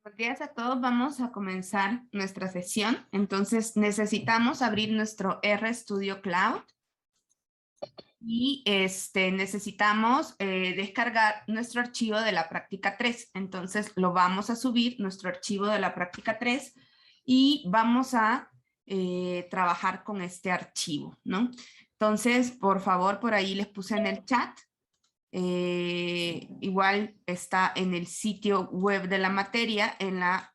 Buenos días a todos, vamos a comenzar nuestra sesión. Entonces necesitamos abrir nuestro RStudio Cloud y necesitamos descargar nuestro archivo de la práctica 3. Entonces lo vamos a subir, nuestro archivo de la práctica 3, y vamos a trabajar con este archivo, ¿no? Entonces, por favor, por ahí les puse en el chat. Igual está en el sitio web de la materia en la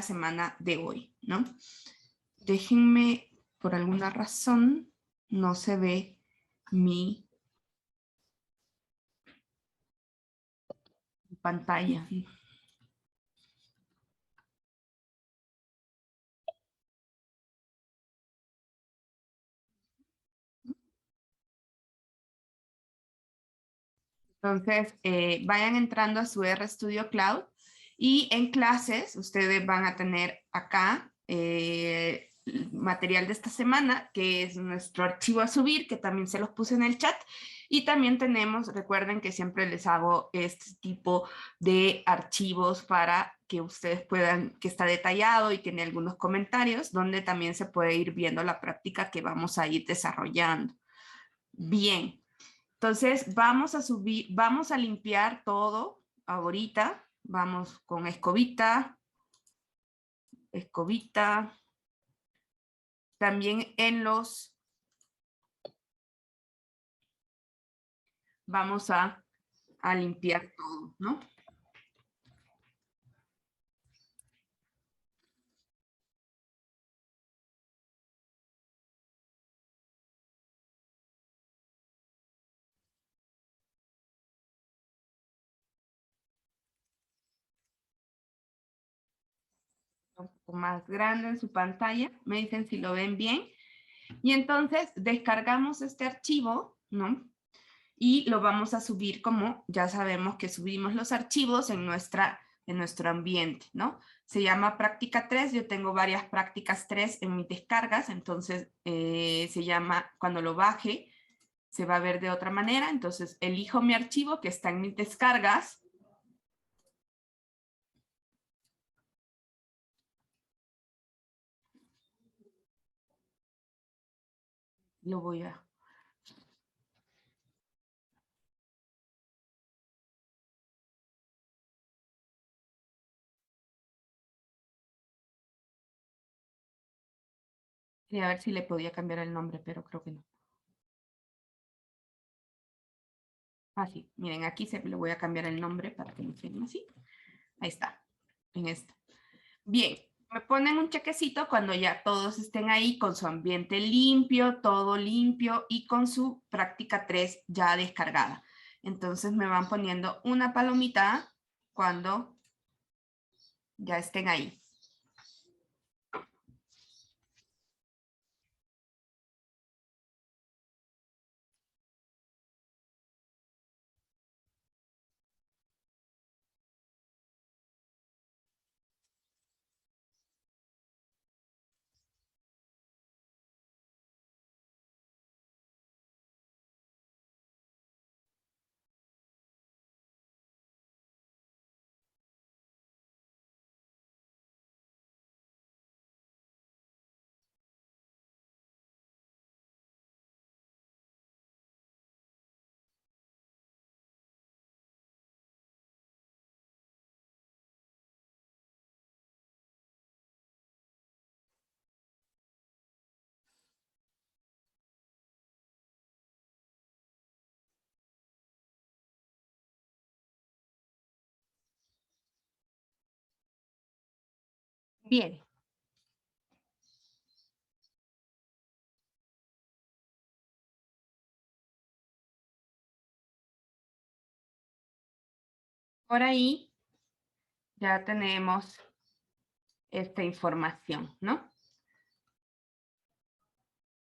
semana de hoy, ¿no? Déjenme, por alguna razón, no se ve mi pantalla. Entonces, vayan entrando a su RStudio Cloud y en clases ustedes van a tener acá material de esta semana, que es nuestro archivo a subir, que también se los puse en el chat. Y también tenemos, recuerden que siempre les hago este tipo de archivos para que ustedes puedan, que está detallado y tiene algunos comentarios, donde también se puede ir viendo la práctica que vamos a ir desarrollando. Bien. Entonces vamos a subir, vamos a limpiar todo ahorita. Vamos con escobita. También vamos a limpiar todo, ¿no? Un poco más grande en su pantalla. Me dicen si lo ven bien. Y entonces descargamos este archivo, ¿no? Y lo vamos a subir, como ya sabemos que subimos los archivos en nuestro ambiente, ¿no? Se llama práctica 3, yo tengo varias prácticas 3 en mis descargas, entonces se llama, cuando lo baje, se va a ver de otra manera, entonces elijo mi archivo que está en mis descargas. Lo voy a... Quería ver si le podía cambiar el nombre, pero creo que no. Ah, sí, miren, aquí le voy a cambiar el nombre para que no se llame así. Ahí está, en esta. Bien, me ponen un chequecito cuando ya todos estén ahí con su ambiente limpio, todo limpio y con su práctica 3 ya descargada. Entonces me van poniendo una palomita cuando ya estén ahí. Bien. Por ahí ya tenemos esta información, ¿no?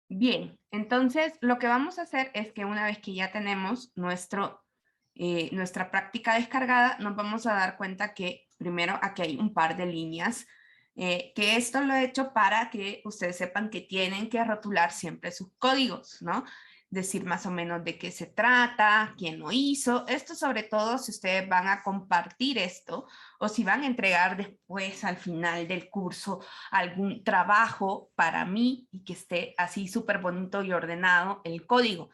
Bien, entonces lo que vamos a hacer es que una vez que ya tenemos nuestra práctica descargada, nos vamos a dar cuenta que primero aquí hay un par de líneas, que esto lo he hecho para que ustedes sepan que tienen que rotular siempre sus códigos, ¿no? decir más o menos de qué se trata, quién lo hizo. Esto sobre todo si ustedes van a compartir esto o si van a entregar después al final del curso algún trabajo para mí y que esté así súper bonito y ordenado el código.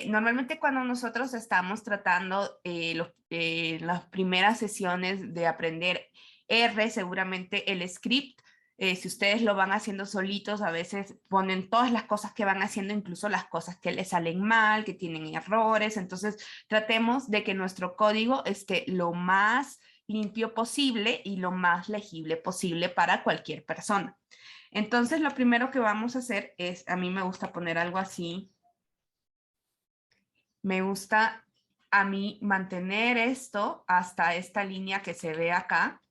Normalmente cuando nosotros estamos tratando las primeras sesiones de aprender R, seguramente el script, si ustedes lo van haciendo solitos, a veces ponen todas las cosas que van haciendo, incluso las cosas que les salen mal, que tienen errores. Entonces, tratemos de que nuestro código esté lo más limpio posible y lo más legible posible para cualquier persona. Entonces, lo primero que vamos a hacer es, a mí me gusta poner algo así. Me gusta a mí mantener esto hasta esta línea que se ve acá.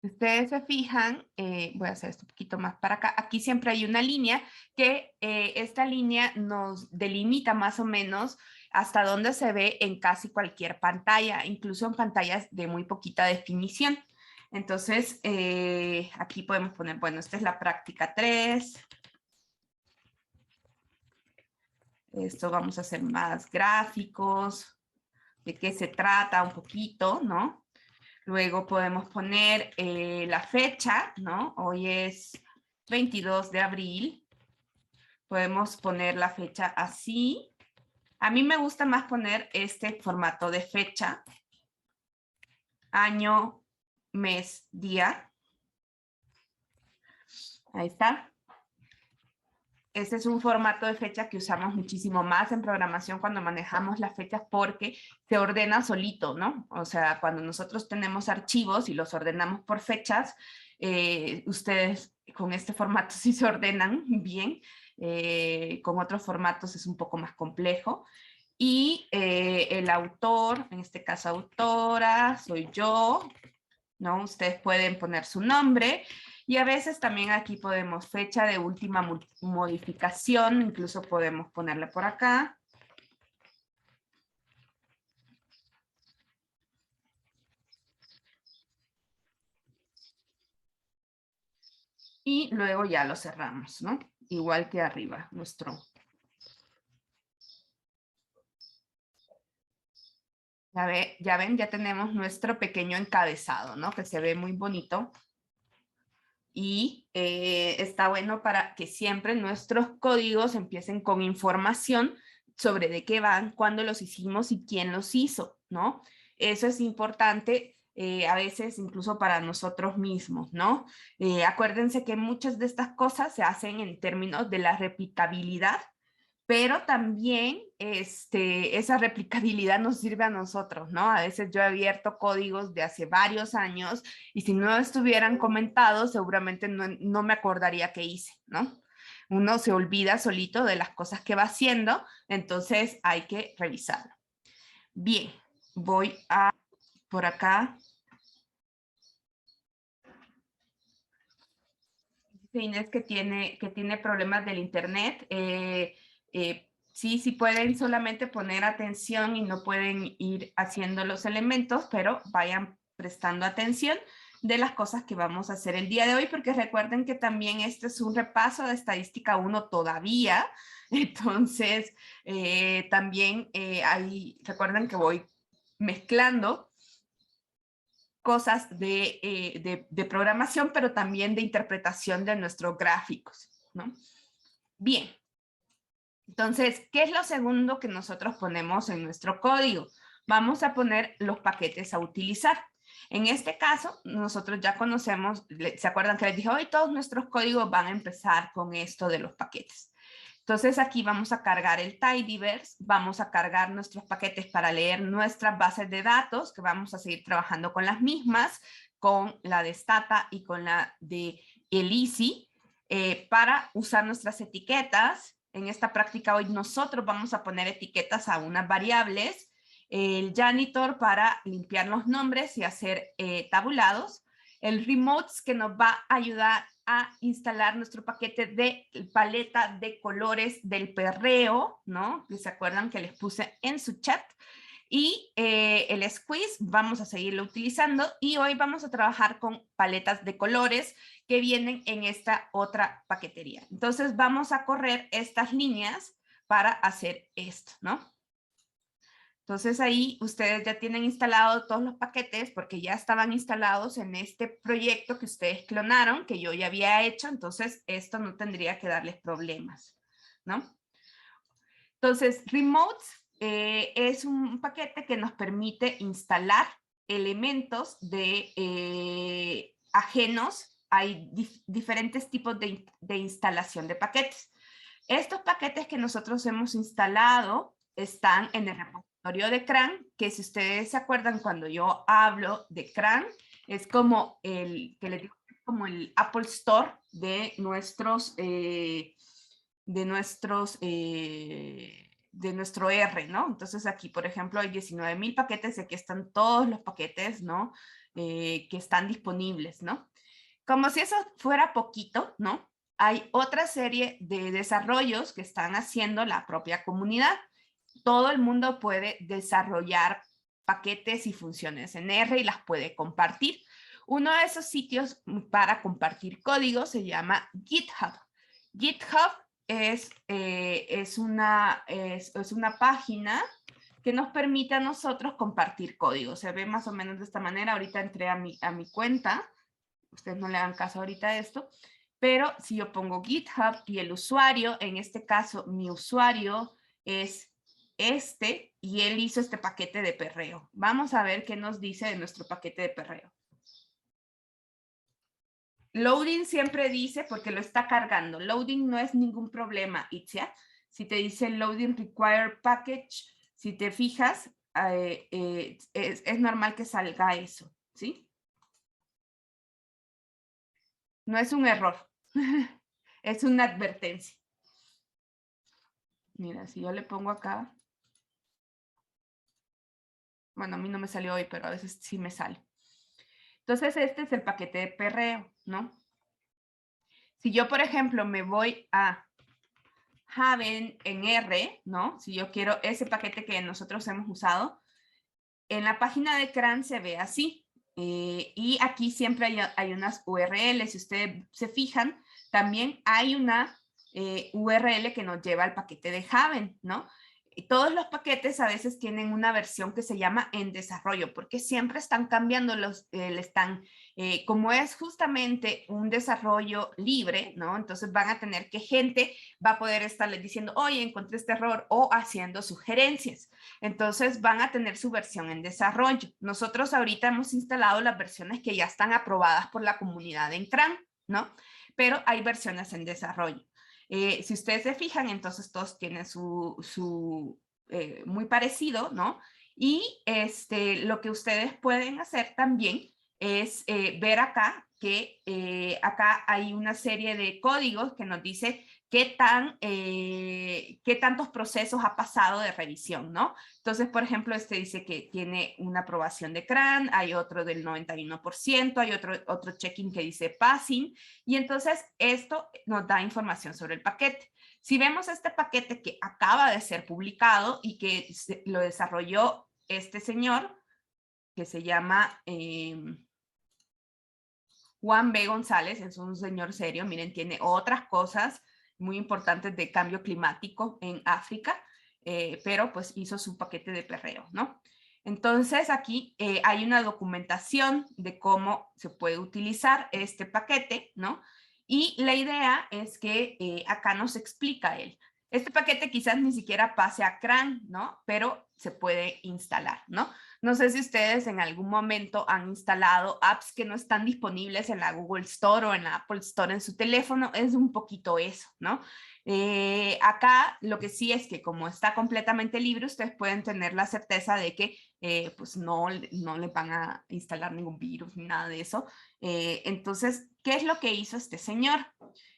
Si ustedes se fijan, voy a hacer esto un poquito más para acá. Aquí siempre hay una línea que esta línea nos delimita más o menos hasta dónde se ve en casi cualquier pantalla, incluso en pantallas de muy poquita definición. Entonces, aquí podemos poner, bueno, esta es la práctica 3. Esto vamos a hacer más gráficos, de qué se trata un poquito, ¿no? Luego podemos poner la fecha, ¿no? Hoy es 22 de abril. Podemos poner la fecha así. A mí me gusta más poner este formato de fecha. Año, mes, día. Ahí está. Este es un formato de fecha que usamos muchísimo más en programación cuando manejamos las fechas porque se ordena solito, ¿no? O sea, cuando nosotros tenemos archivos y los ordenamos por fechas, ustedes con este formato sí se ordenan bien. Con otros formatos es un poco más complejo. Y el autor, en este caso autora, soy yo, ¿no? Ustedes pueden poner su nombre. Y a veces también aquí podemos fecha de última modificación, incluso podemos ponerle por acá. Y luego ya lo cerramos, ¿no? Igual que arriba, nuestro. Ya ven, ya tenemos nuestro pequeño encabezado, ¿no? Que se ve muy bonito. Y está bueno para que siempre nuestros códigos empiecen con información sobre de qué van, cuándo los hicimos y quién los hizo, ¿no? Eso es importante a veces incluso para nosotros mismos, ¿no? Acuérdense que muchas de estas cosas se hacen en términos de la replicabilidad, pero también esa replicabilidad nos sirve a nosotros, ¿no? A veces yo he abierto códigos de hace varios años y si no estuvieran comentados, seguramente no me acordaría qué hice, ¿no? Uno se olvida solito de las cosas que va haciendo, entonces hay que revisarlo. Bien, voy a por acá. Inés que tiene problemas del internet. Sí pueden solamente poner atención y no pueden ir haciendo los elementos, pero vayan prestando atención de las cosas que vamos a hacer el día de hoy, porque recuerden que también este es un repaso de estadística 1 todavía. Entonces, también recuerden que voy mezclando cosas de programación, pero también de interpretación de nuestros gráficos, ¿no? Bien. Entonces, ¿qué es lo segundo que nosotros ponemos en nuestro código? Vamos a poner los paquetes a utilizar. En este caso, nosotros ya conocemos, ¿se acuerdan que les dije hoy? Todos nuestros códigos van a empezar con esto de los paquetes. Entonces aquí vamos a cargar el tidyverse, vamos a cargar nuestros paquetes para leer nuestras bases de datos, que vamos a seguir trabajando con las mismas, con la de Stata y con la de Elisi, para usar nuestras etiquetas. En esta práctica hoy nosotros vamos a poner etiquetas a unas variables, el janitor para limpiar los nombres y hacer tabulados, el remotes que nos va a ayudar a instalar nuestro paquete de paleta de colores del perreo, ¿no? Que se acuerdan que les puse en su chat. Y el squeeze vamos a seguirlo utilizando y hoy vamos a trabajar con paletas de colores que vienen en esta otra paquetería. Entonces vamos a correr estas líneas para hacer esto, ¿no? Entonces ahí ustedes ya tienen instalado todos los paquetes porque ya estaban instalados en este proyecto que ustedes clonaron, que yo ya había hecho, entonces esto no tendría que darles problemas, ¿no? Entonces, Remotes es un paquete que nos permite instalar elementos de ajenos. Hay diferentes tipos de instalación de paquetes. Estos paquetes que nosotros hemos instalado están en el repositorio de CRAN, que si ustedes se acuerdan cuando yo hablo de CRAN, es como el, que les digo, como el Apple Store de nuestro R, ¿no? Entonces aquí, por ejemplo, hay 19,000 paquetes y aquí están todos los paquetes, ¿no? Que están disponibles, ¿no? Como si eso fuera poquito, ¿no? Hay otra serie de desarrollos que están haciendo la propia comunidad. Todo el mundo puede desarrollar paquetes y funciones en R y las puede compartir. Uno de esos sitios para compartir código se llama GitHub. GitHub es una página que nos permite a nosotros compartir código. Se ve más o menos de esta manera. Ahorita entré a mi cuenta. Ustedes no le hagan caso ahorita a esto. Pero si yo pongo GitHub y el usuario, en este caso mi usuario es este y él hizo este paquete de perreo. Vamos a ver qué nos dice de nuestro paquete de perreo. Loading siempre dice, porque lo está cargando, loading no es ningún problema, Itzia. Si te dice loading require package, si te fijas, es normal que salga eso, ¿sí? No es un error, es una advertencia. Mira, si yo le pongo acá, bueno, a mí no me salió hoy, pero a veces sí me sale. Entonces, este es el paquete de perreo, ¿no? Si yo, por ejemplo, me voy a Haven en R, ¿no? Si yo quiero ese paquete que nosotros hemos usado, en la página de CRAN se ve así. Y aquí siempre hay unas URLs. Si ustedes se fijan, también hay una URL que nos lleva al paquete de Haven, ¿no? Y todos los paquetes a veces tienen una versión que se llama en desarrollo, porque siempre están cambiando como es justamente un desarrollo libre, ¿no? Entonces van a tener que gente va a poder estarles diciendo, oye, encontré este error o haciendo sugerencias. Entonces van a tener su versión en desarrollo. Nosotros ahorita hemos instalado las versiones que ya están aprobadas por la comunidad en CRAN, ¿no? Pero hay versiones en desarrollo. Si ustedes se fijan, entonces todos tienen muy parecido, ¿no? Y lo que ustedes pueden hacer también es ver acá que acá hay una serie de códigos que nos dice qué tantos procesos ha pasado de revisión, ¿no? Entonces, por ejemplo, este dice que tiene una aprobación de CRAN, hay otro del 91%, hay otro checking que dice passing, y entonces esto nos da información sobre el paquete. Si vemos este paquete que acaba de ser publicado y que lo desarrolló este señor, que se llama Juan B. González, es un señor serio, miren, tiene otras cosas muy importantes de cambio climático en África, pero pues hizo su paquete de perreo, ¿no? Entonces aquí hay una documentación de cómo se puede utilizar este paquete, ¿no? Y la idea es que acá nos explica él. Este paquete quizás ni siquiera pase a CRAN, ¿no? Pero se puede instalar, ¿no? No sé si ustedes en algún momento han instalado apps que no están disponibles en la Google Store o en la Apple Store en su teléfono. Es un poquito eso, ¿no? Acá lo que sí es que como está completamente libre, ustedes pueden tener la certeza de que pues no le van a instalar ningún virus ni nada de eso. Entonces, ¿qué es lo que hizo este señor?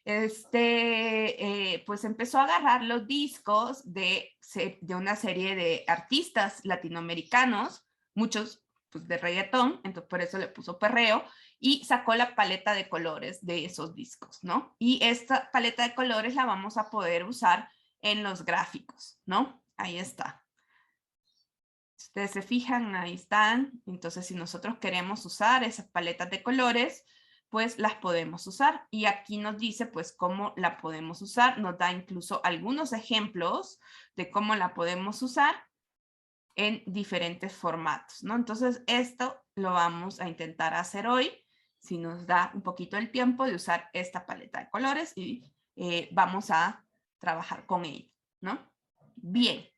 Pues empezó a agarrar los discos de una serie de artistas latinoamericanos, muchos pues, de reggaetón, entonces por eso le puso perreo, y sacó la paleta de colores de esos discos, ¿no? Y esta paleta de colores la vamos a poder usar en los gráficos, ¿no? Ahí está. Ustedes se fijan, ahí están. Entonces, si nosotros queremos usar esas paletas de colores, pues las podemos usar. Y aquí nos dice, pues, cómo la podemos usar. Nos da incluso algunos ejemplos de cómo la podemos usar en diferentes formatos, ¿no? Entonces, esto lo vamos a intentar hacer hoy, si nos da un poquito el tiempo de usar esta paleta de colores y vamos a trabajar con ella, ¿no? Bien.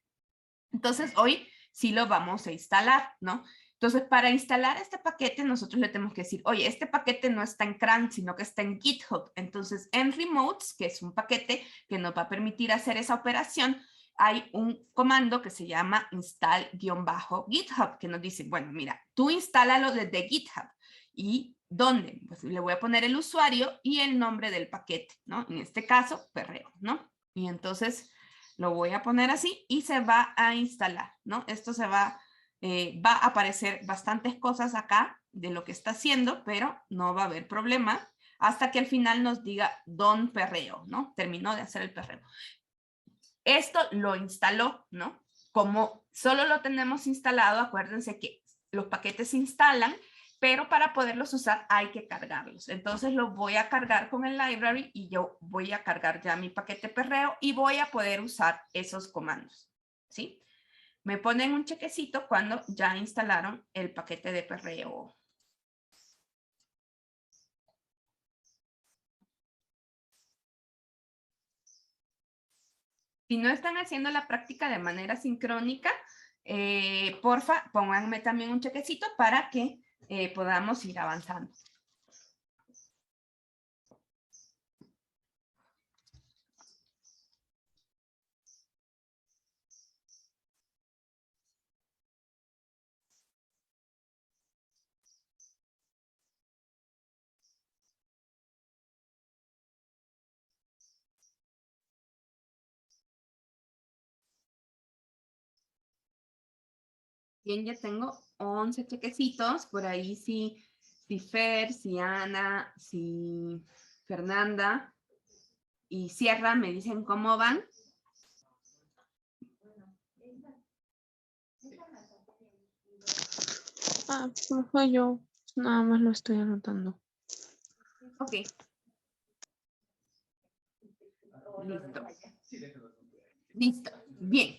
Entonces, hoy sí lo vamos a instalar, ¿no? Entonces, para instalar este paquete, nosotros le tenemos que decir, oye, este paquete no está en CRAN, sino que está en GitHub. Entonces, en Remotes, que es un paquete que nos va a permitir hacer esa operación, hay un comando que se llama install-github, que nos dice, bueno, mira, tú instálalo desde GitHub. ¿Y dónde? Pues le voy a poner el usuario y el nombre del paquete, ¿no? En este caso, perreo, ¿no? Y entonces lo voy a poner así y se va a instalar, ¿no? Esto se va a aparecer bastantes cosas acá de lo que está haciendo, pero no va a haber problema hasta que al final nos diga don perreo, ¿no? Terminó de hacer el perreo. Esto lo instaló, ¿no? Como solo lo tenemos instalado, acuérdense que los paquetes se instalan, pero para poderlos usar hay que cargarlos. Entonces los voy a cargar con el library y yo voy a cargar ya mi paquete perreo y voy a poder usar esos comandos, ¿sí? Me ponen un chequecito cuando ya instalaron el paquete de perreo. Si no están haciendo la práctica de manera sincrónica, porfa, pónganme también un chequecito para que podamos ir avanzando. Bien, ya tengo 11 chequecitos. Por ahí si Fer, si Ana, si Fernanda y Sierra me dicen cómo van. Profe, yo nada más lo estoy anotando. Ok. Listo. Listo. Bien.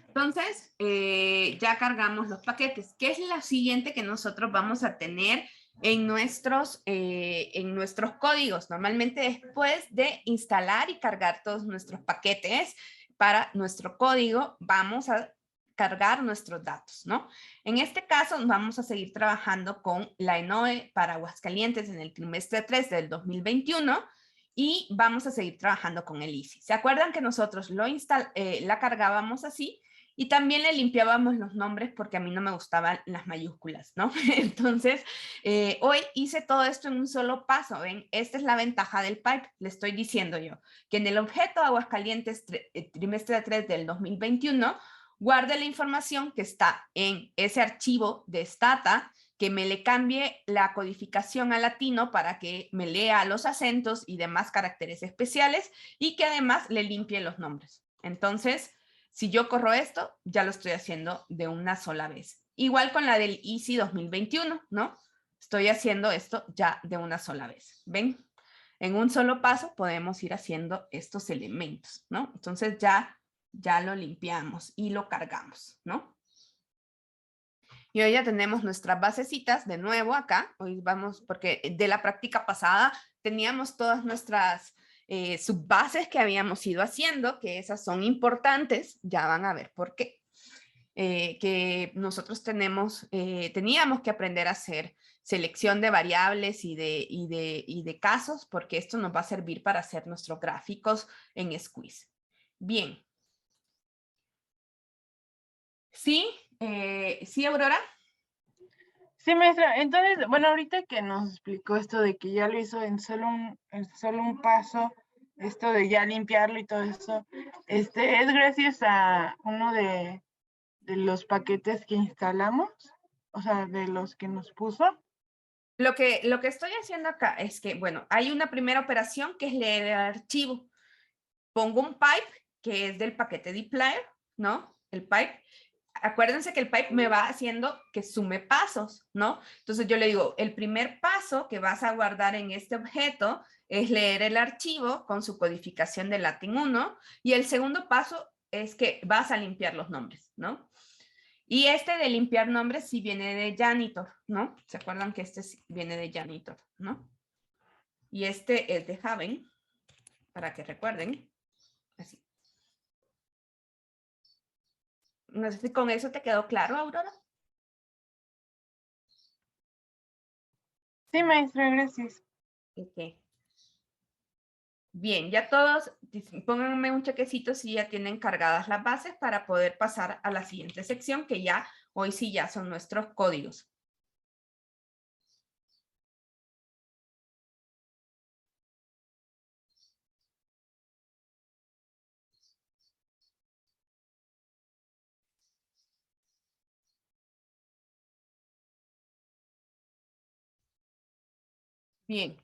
Entonces, ya cargamos los paquetes. ¿Qué es lo siguiente que nosotros vamos a tener en nuestros códigos? Normalmente después de instalar y cargar todos nuestros paquetes para nuestro código, vamos a cargar nuestros datos, ¿no? En este caso, vamos a seguir trabajando con la ENOE para Aguascalientes en el trimestre 3 del 2021 y vamos a seguir trabajando con el ICI. ¿Se acuerdan que nosotros la cargábamos así? Y también le limpiábamos los nombres porque a mí no me gustaban las mayúsculas, ¿no? Entonces, hoy hice todo esto en un solo paso. ¿Ven? Esta es la ventaja del pipe. Le estoy diciendo yo que en el objeto Aguascalientes trimestre 3 del 2021, guarde la información que está en ese archivo de Stata, que me le cambie la codificación a latino para que me lea los acentos y demás caracteres especiales y que además le limpie los nombres. Entonces, si yo corro esto, ya lo estoy haciendo de una sola vez. Igual con la del ICI 2021, ¿no? Estoy haciendo esto ya de una sola vez. ¿Ven? En un solo paso podemos ir haciendo estos elementos, ¿no? Entonces ya lo limpiamos y lo cargamos, ¿no? Y hoy ya tenemos nuestras basecitas de nuevo acá. Hoy vamos, porque de la práctica pasada teníamos todas nuestras subbases que habíamos ido haciendo, que esas son importantes, ya van a ver por qué. Que nosotros teníamos que aprender a hacer selección de variables y de casos, porque esto nos va a servir para hacer nuestros gráficos en Squeeze. Bien. ¿Sí? ¿Sí, Aurora? Sí, maestra. Entonces, bueno, ahorita que nos explicó esto de que ya lo hizo en solo un paso, esto de ya limpiarlo y todo eso, es gracias a uno de los paquetes que instalamos, o sea, de los que nos puso. Lo que estoy haciendo acá es que, bueno, hay una primera operación que es leer el archivo. Pongo un pipe, que es del paquete dplyr, ¿no? El pipe. acuérdense que el pipe me va haciendo que sume pasos, ¿no? Entonces yo le digo, el primer paso que vas a guardar en este objeto es leer el archivo con su codificación de Latin 1 y el segundo paso es que vas a limpiar los nombres, ¿no? Y este de limpiar nombres sí viene de Janitor, ¿no? ¿Se acuerdan que este viene de Janitor, ¿no? Y este es de Haven, para que recuerden. Así. No sé si con eso te quedó claro, Aurora. Sí, maestra, gracias. Ok. Bien, ya todos, pónganme un chequecito si ya tienen cargadas las bases para poder pasar a la siguiente sección, que ya, hoy sí ya son nuestros códigos. Bien.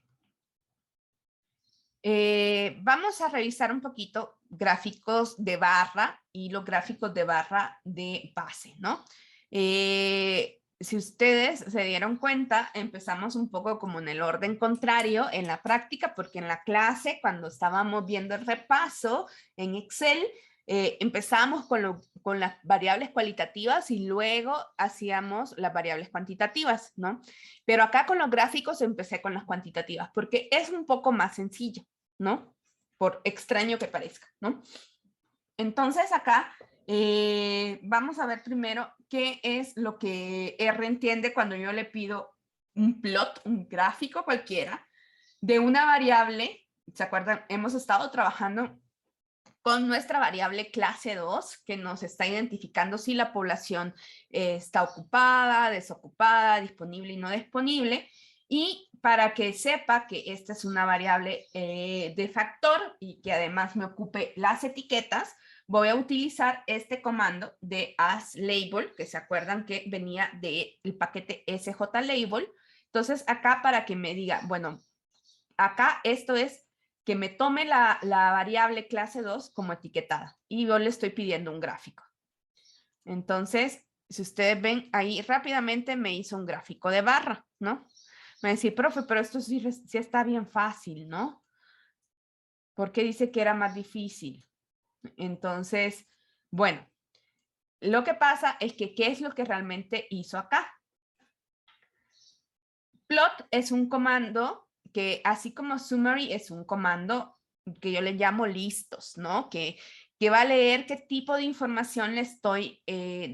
Vamos a revisar un poquito gráficos de barra y los gráficos de barra de base, ¿no? Si ustedes se dieron cuenta, empezamos un poco como en el orden contrario en la práctica, porque en la clase, cuando estábamos viendo el repaso en Excel, empezamos con las variables cualitativas y luego hacíamos las variables cuantitativas, ¿no? Pero acá con los gráficos empecé con las cuantitativas, porque es un poco más sencillo, ¿no? Por extraño que parezca, ¿no? Entonces acá vamos a ver primero qué es lo que R entiende cuando yo le pido un plot, un gráfico cualquiera, de una variable. ¿Se acuerdan? Hemos estado trabajando con nuestra variable clase 2, que nos está identificando si la población está ocupada, desocupada, disponible y no disponible. Y para que sepa que esta es una variable de factor y que además me ocupe las etiquetas, voy a utilizar este comando de asLabel, que se acuerdan que venía del paquete sjlabel. Entonces acá para que me diga, bueno, acá esto es que me tome la variable clase 2 como etiquetada y yo le estoy pidiendo un gráfico. Entonces, si ustedes ven ahí rápidamente me hizo un gráfico de barra, ¿no? Me decía, profe, pero esto sí está bien fácil, ¿no? ¿Por qué dice que era más difícil? Entonces, bueno, lo que pasa es que ¿qué es lo que realmente hizo acá? Plot es un comando que, así como summary, es un comando que yo le llamo listos, ¿no? Que va a leer qué tipo de información le estoy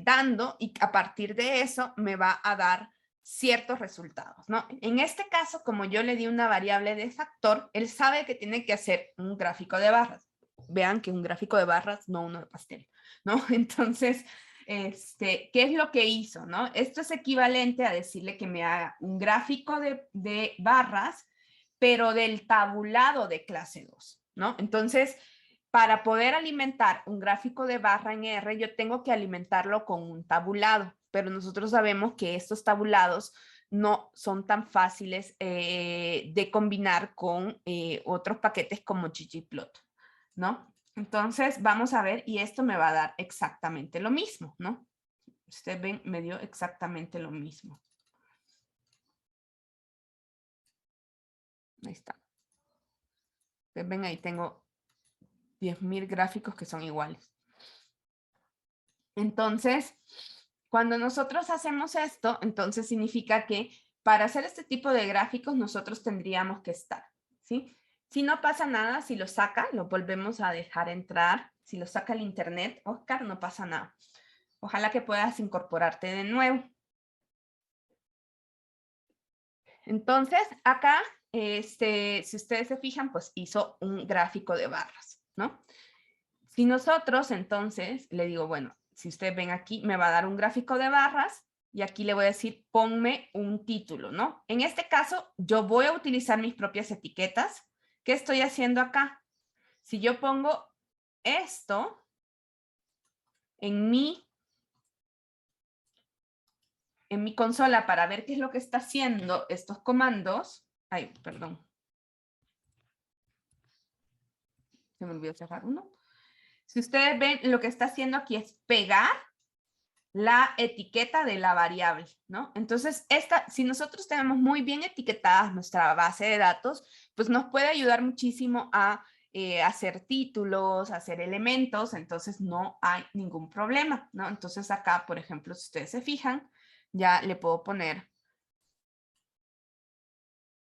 dando y a partir de eso me va a dar ciertos resultados, ¿no? En este caso, como yo le di una variable de factor, él sabe que tiene que hacer un gráfico de barras. Vean que un gráfico de barras, no uno de pastel, ¿no? Entonces, ¿qué es lo que hizo? ¿No? Esto es equivalente a decirle que me haga un gráfico de barras, pero del tabulado de clase 2, ¿no? Entonces, para poder alimentar un gráfico de barra en R, yo tengo que alimentarlo con un tabulado, pero nosotros sabemos que estos tabulados no son tan fáciles de combinar con otros paquetes como ggplot, ¿no? Entonces, vamos a ver, y esto me va a dar exactamente lo mismo, ¿no? Ustedes ven, me dio exactamente lo mismo. Ahí está. Ustedes ven, ahí tengo 10,000 gráficos que son iguales. Entonces, cuando nosotros hacemos esto, entonces significa que para hacer este tipo de gráficos nosotros tendríamos que estar, ¿sí? Si no pasa nada, si lo saca, lo volvemos a dejar entrar. Si lo saca el internet, Oscar, no pasa nada. Ojalá que puedas incorporarte de nuevo. Entonces, acá, si ustedes se fijan, pues hizo un gráfico de barras, ¿no? Si nosotros, entonces, le digo, bueno, si ustedes ven aquí, me va a dar un gráfico de barras y aquí le voy a decir, ponme un título, ¿no? En este caso, yo voy a utilizar mis propias etiquetas. ¿Qué estoy haciendo acá? Si yo pongo esto en mi consola para ver qué es lo que está haciendo estos comandos. Ay, perdón. Se me olvidó cerrar uno. Si ustedes ven, lo que está haciendo aquí es pegar la etiqueta de la variable, ¿no? Entonces, si nosotros tenemos muy bien etiquetadas nuestra base de datos, pues nos puede ayudar muchísimo a hacer títulos, hacer elementos, entonces no hay ningún problema, ¿no? Entonces acá, por ejemplo, si ustedes se fijan, ya le puedo poner,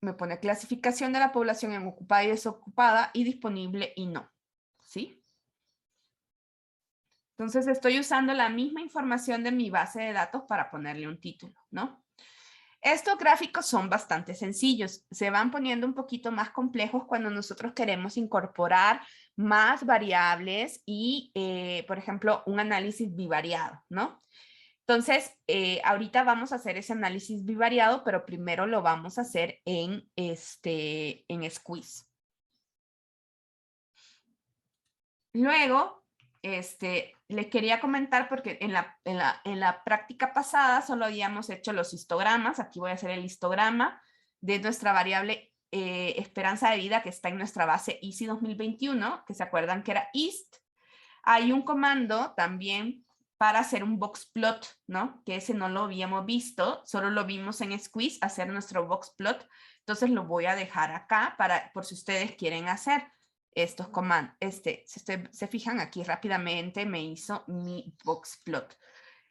me pone clasificación de la población en ocupada y desocupada y disponible y no, ¿sí? Entonces estoy usando la misma información de mi base de datos para ponerle un título, ¿no? Estos gráficos son bastante sencillos, se van poniendo un poquito más complejos cuando nosotros queremos incorporar más variables y, por ejemplo, un análisis bivariado, ¿no? Entonces, ahorita vamos a hacer ese análisis bivariado, pero primero lo vamos a hacer en Squeeze. Luego, les quería comentar porque en la práctica pasada solo habíamos hecho los histogramas. Aquí voy a hacer el histograma de nuestra variable esperanza de vida que está en nuestra base ISI 2021, que se acuerdan que era IST. Hay un comando también para hacer un boxplot, ¿no? Que ese no lo habíamos visto, solo lo vimos en Squeeze, hacer nuestro boxplot. Entonces lo voy a dejar acá por si ustedes quieren hacer estos comandos. Se fijan aquí rápidamente, me hizo mi boxplot.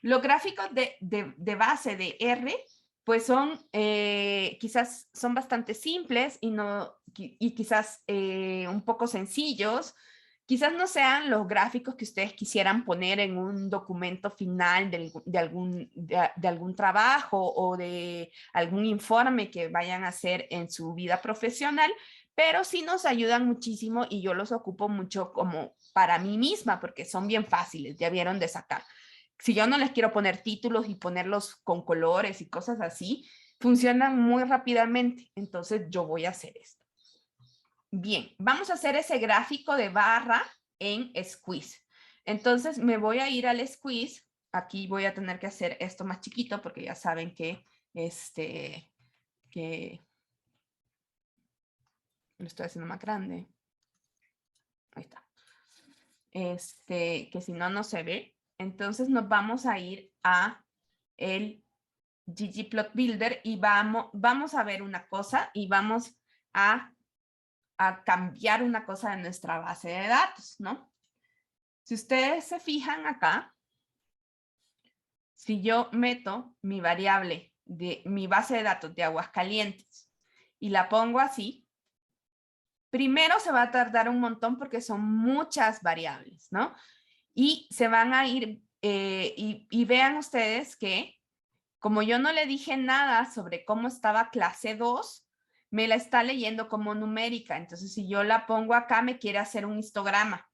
Los gráficos de base de R, pues son, quizás son bastante simples y quizás un poco sencillos. Quizás no sean los gráficos que ustedes quisieran poner en un documento final de algún trabajo o de algún informe que vayan a hacer en su vida profesional, pero sí nos ayudan muchísimo y yo los ocupo mucho como para mí misma porque son bien fáciles, ya vieron de sacar. Si yo no les quiero poner títulos y ponerlos con colores y cosas así, funcionan muy rápidamente, entonces yo voy a hacer esto. Bien, vamos a hacer ese gráfico de barra en Squeeze. Entonces me voy a ir al Squeeze. Aquí voy a tener que hacer esto más chiquito porque ya saben que lo estoy haciendo más grande. Ahí está. Que si no, no se ve. Entonces nos vamos a ir a el ggplot builder y vamos a ver una cosa y vamos a cambiar una cosa de nuestra base de datos, ¿no? Si ustedes se fijan acá, si yo meto mi variable de mi base de datos de Aguascalientes y la pongo así, primero se va a tardar un montón porque son muchas variables, ¿no? Y se van a ir, y vean ustedes que como yo no le dije nada sobre cómo estaba clase 2, me la está leyendo como numérica. Entonces, si yo la pongo acá, me quiere hacer un histograma,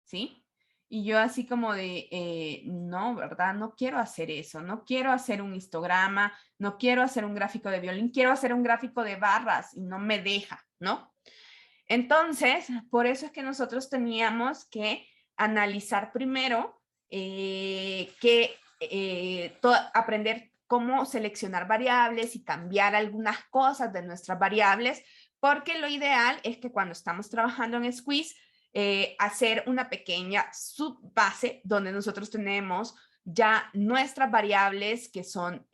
¿sí? Y yo así como de, no, ¿verdad? No quiero hacer eso. No quiero hacer un histograma, no quiero hacer un gráfico de violín, quiero hacer un gráfico de barras y no me deja, ¿no? Entonces, por eso es que nosotros teníamos que analizar primero aprender cómo seleccionar variables y cambiar algunas cosas de nuestras variables, porque lo ideal es que cuando estamos trabajando en Squeeze, hacer una pequeña subbase donde nosotros tenemos ya nuestras variables que son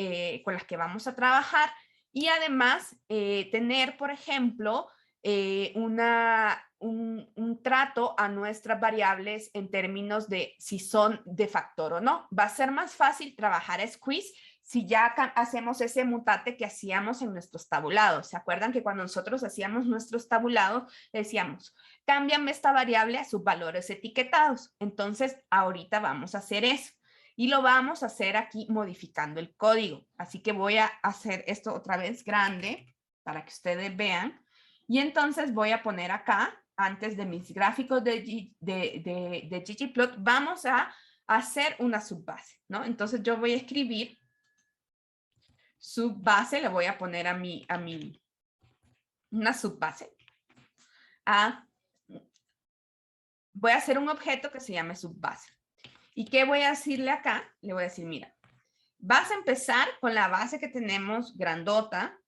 con las que vamos a trabajar y además tener, por ejemplo, un trato a nuestras variables en términos de si son de factor o no. Va a ser más fácil trabajar a Squeeze si ya hacemos ese mutate que hacíamos en nuestros tabulados. ¿Se acuerdan que cuando nosotros hacíamos nuestros tabulados decíamos, cámbiame esta variable a sus valores etiquetados? Entonces, ahorita vamos a hacer eso. Y lo vamos a hacer aquí modificando el código. Así que voy a hacer esto otra vez grande para que ustedes vean. Y entonces voy a poner acá, antes de mis gráficos de ggplot, vamos a hacer una subbase, ¿no? Entonces yo voy a escribir subbase, le voy a poner una subbase. Voy a hacer un objeto que se llame subbase. ¿Y qué voy a decirle acá? Le voy a decir, mira, vas a empezar con la base que tenemos grandota,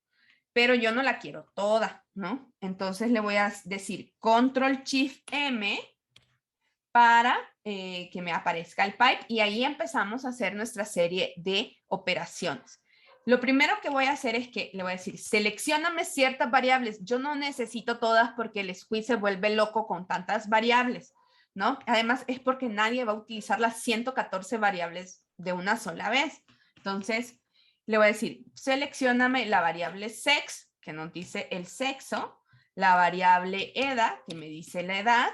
pero yo no la quiero toda, ¿no? Entonces le voy a decir Control Shift M para que me aparezca el pipe y ahí empezamos a hacer nuestra serie de operaciones. Lo primero que voy a hacer es que le voy a decir, seleccióname ciertas variables. Yo no necesito todas porque el squeeze se vuelve loco con tantas variables, ¿no? Además es porque nadie va a utilizar las 114 variables de una sola vez. Entonces, le voy a decir, seleccióname la variable sex, que nos dice el sexo, la variable edad, que me dice la edad,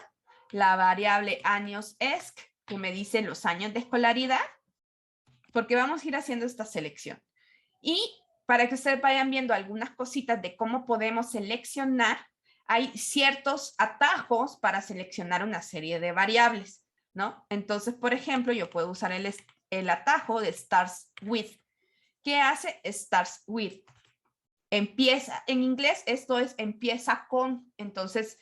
la variable años esc, que me dice los años de escolaridad, porque vamos a ir haciendo esta selección. Y para que ustedes vayan viendo algunas cositas de cómo podemos seleccionar, hay ciertos atajos para seleccionar una serie de variables, ¿no? Entonces, por ejemplo, yo puedo usar el atajo de starts with. ¿Qué hace starts with? Empieza, en inglés esto es empieza con, entonces,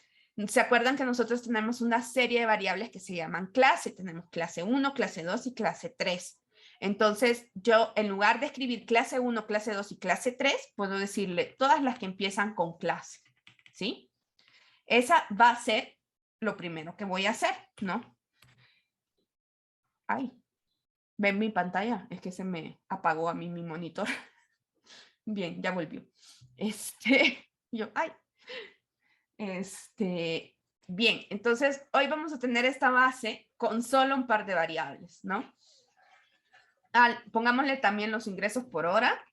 ¿se acuerdan que nosotros tenemos una serie de variables que se llaman clase? Tenemos clase 1, clase 2 y clase 3. Entonces, yo en lugar de escribir clase 1, clase 2 y clase 3, puedo decirle todas las que empiezan con clase, ¿sí? Esa va a ser lo primero que voy a hacer, ¿no? Ay, ¿ven mi pantalla? Es que se me apagó a mí mi monitor. Bien, ya volvió. Bien, entonces hoy vamos a tener esta base con solo un par de variables, ¿no? Pongámosle también los ingresos por hora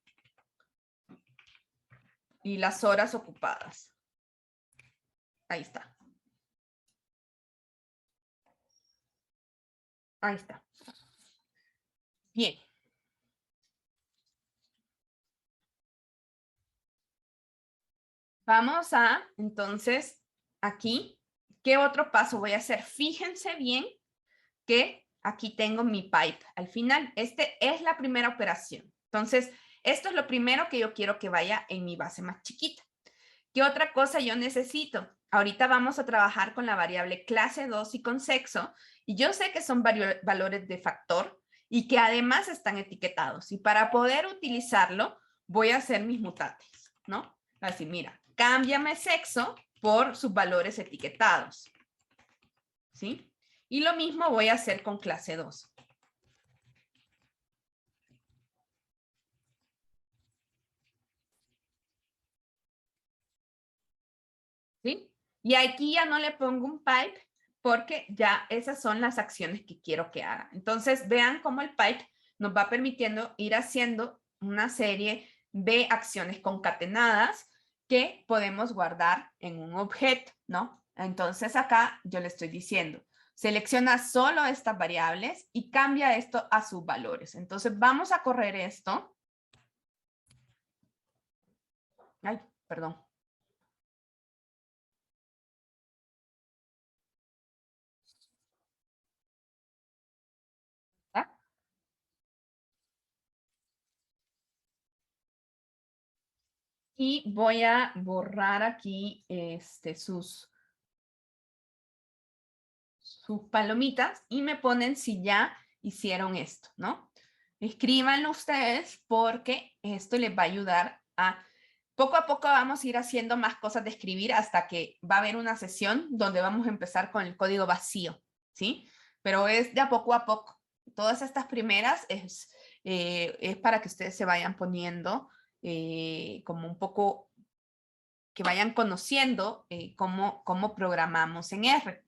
y las horas ocupadas. Ahí está. Ahí está. Bien. Vamos a, entonces, aquí, ¿qué otro paso voy a hacer? Fíjense bien que aquí tengo mi pipe. Al final, este es la primera operación. Entonces, esto es lo primero que yo quiero que vaya en mi base más chiquita. ¿Qué otra cosa yo necesito? Ahorita vamos a trabajar con la variable clase 2 y con sexo, y yo sé que son varios valores de factor y que además están etiquetados. Y para poder utilizarlo, voy a hacer mis mutantes, ¿no? Así, mira, cámbiame sexo por sus valores etiquetados, ¿sí? Y lo mismo voy a hacer con clase 2. ¿Sí? Y aquí ya no le pongo un pipe porque ya esas son las acciones que quiero que haga. Entonces, vean cómo el pipe nos va permitiendo ir haciendo una serie de acciones concatenadas que podemos guardar en un objeto, ¿no? Entonces, acá yo le estoy diciendo, selecciona solo estas variables y cambia esto a sus valores. Entonces, vamos a correr esto. Ay, perdón. ¿Ah? Y voy a borrar aquí sus palomitas y me ponen si ya hicieron esto, ¿no? Escríbanlo ustedes porque esto les va a ayudar a... Poco a poco vamos a ir haciendo más cosas de escribir hasta que va a haber una sesión donde vamos a empezar con el código vacío, ¿sí? Pero es de a poco. Todas estas primeras es para que ustedes se vayan poniendo como un poco, que vayan conociendo cómo programamos en R.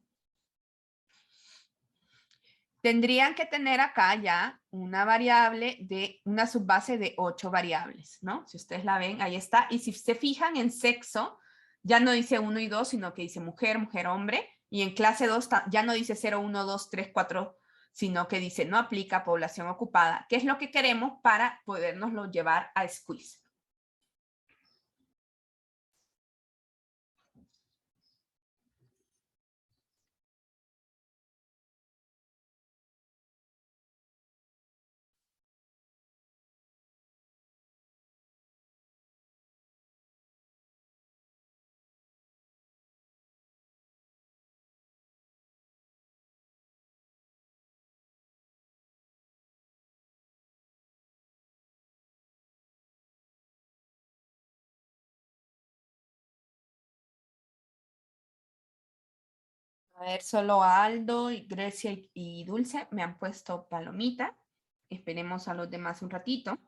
Tendrían que tener acá ya una variable de una subbase de 8 variables, ¿no? Si ustedes la ven, ahí está. Y si se fijan en sexo, ya no dice 1 y 2, sino que dice mujer, mujer, hombre. Y en clase 2 ya no dice 0, 1, 2, 3, 4, sino que dice no aplica población ocupada, que es lo que queremos para podernoslo llevar a Squeeze. A ver, solo Aldo, y Grecia y Dulce me han puesto palomita. Esperemos a los demás un ratito.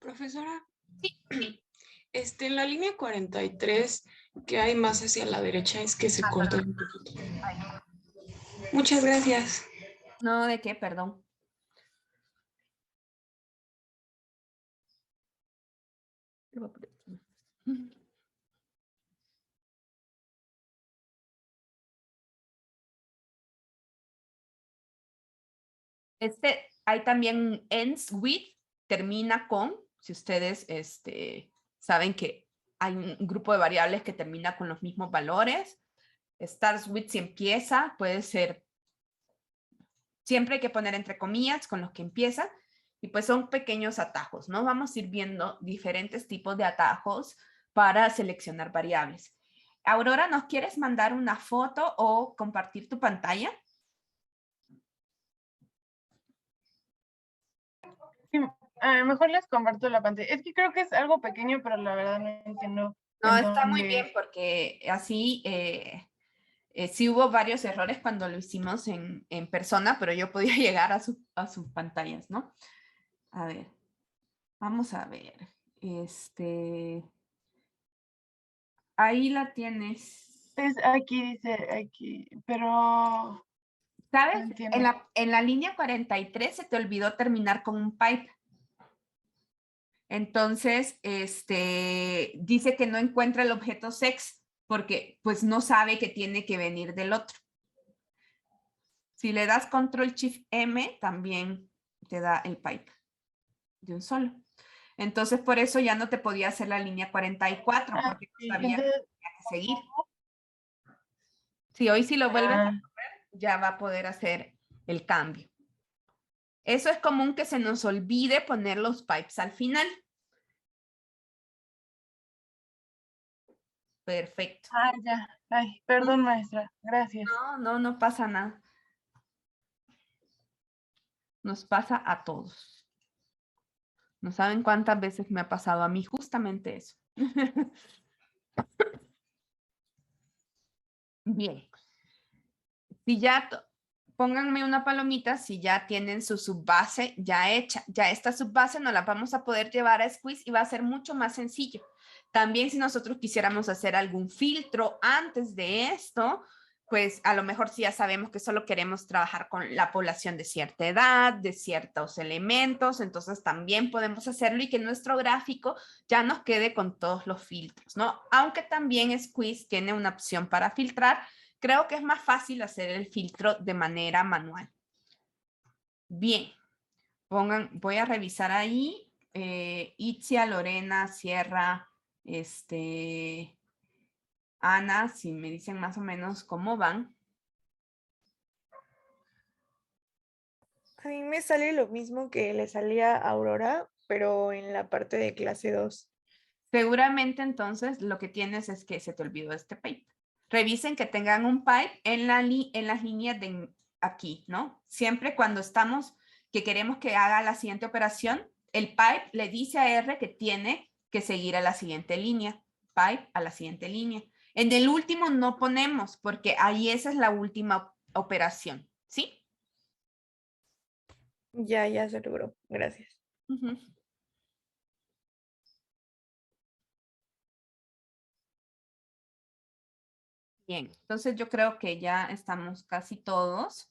Profesora, Sí. en la línea 43, que hay más hacia la derecha, es que se corta un poquito. Muchas gracias. No, ¿de qué? Perdón. Hay también ends with, termina con, si ustedes saben que hay un grupo de variables que termina con los mismos valores. Starts with, si empieza, puede ser, siempre hay que poner entre comillas con los que empieza, y pues son pequeños atajos, ¿no? Vamos a ir viendo diferentes tipos de atajos para seleccionar variables. Aurora, ¿nos quieres mandar una foto o compartir tu pantalla? Sí, mejor les comparto la pantalla. Es que creo que es algo pequeño, pero la verdad no entiendo. No, en está muy dónde- bien porque así sí hubo varios errores cuando lo hicimos en persona, pero yo podía llegar a sus pantallas, ¿no? A ver, vamos a ver. Ahí la tienes. Es aquí, dice aquí, pero no ¿Sabes? entiendo. En la línea 43 se te olvidó terminar con un pipe. Entonces, dice que no encuentra el objeto sex porque pues no sabe que tiene que venir del otro. Si le das control shift M, también te da el pipe de un solo. Entonces, por eso ya no te podía hacer la línea 44 porque Sí, no sabía que entonces, tenía que seguir. Si hoy sí lo vuelves a ah, correr, ya va a poder hacer el cambio. Eso es común que se nos olvide poner los pipes al final. Perfecto. ya. Ay, perdón, maestra. Gracias. No pasa nada. Nos pasa a todos. No saben cuántas veces me ha pasado a mí justamente eso. Bien. Si ya, pónganme una palomita si ya tienen su subbase ya hecha. Ya esta subbase nos la vamos a poder llevar a Squeeze y va a ser mucho más sencillo. También si nosotros quisiéramos hacer algún filtro antes de esto, pues a lo mejor si ya sabemos que solo queremos trabajar con la población de cierta edad, de ciertos elementos, entonces también podemos hacerlo y que nuestro gráfico ya nos quede con todos los filtros, ¿no? Aunque también Squeeze tiene una opción para filtrar. Creo que es más fácil hacer el filtro de manera manual. Bien, voy a revisar ahí. Itzia, Lorena, Sierra, Ana, si me dicen más o menos cómo van. A mí me sale lo mismo que le salía a Aurora, pero en la parte de clase 2. Seguramente entonces lo que tienes es que se te olvidó este pipe. Revisen que tengan un pipe en las líneas de aquí, ¿no? Siempre cuando estamos, que queremos que haga la siguiente operación, el pipe le dice a R que tiene que seguir a la siguiente línea. Pipe a la siguiente línea. En el último no ponemos porque ahí esa es la última operación, ¿sí? Ya se logró. Gracias. Uh-huh. Bien, entonces yo creo que ya estamos casi todos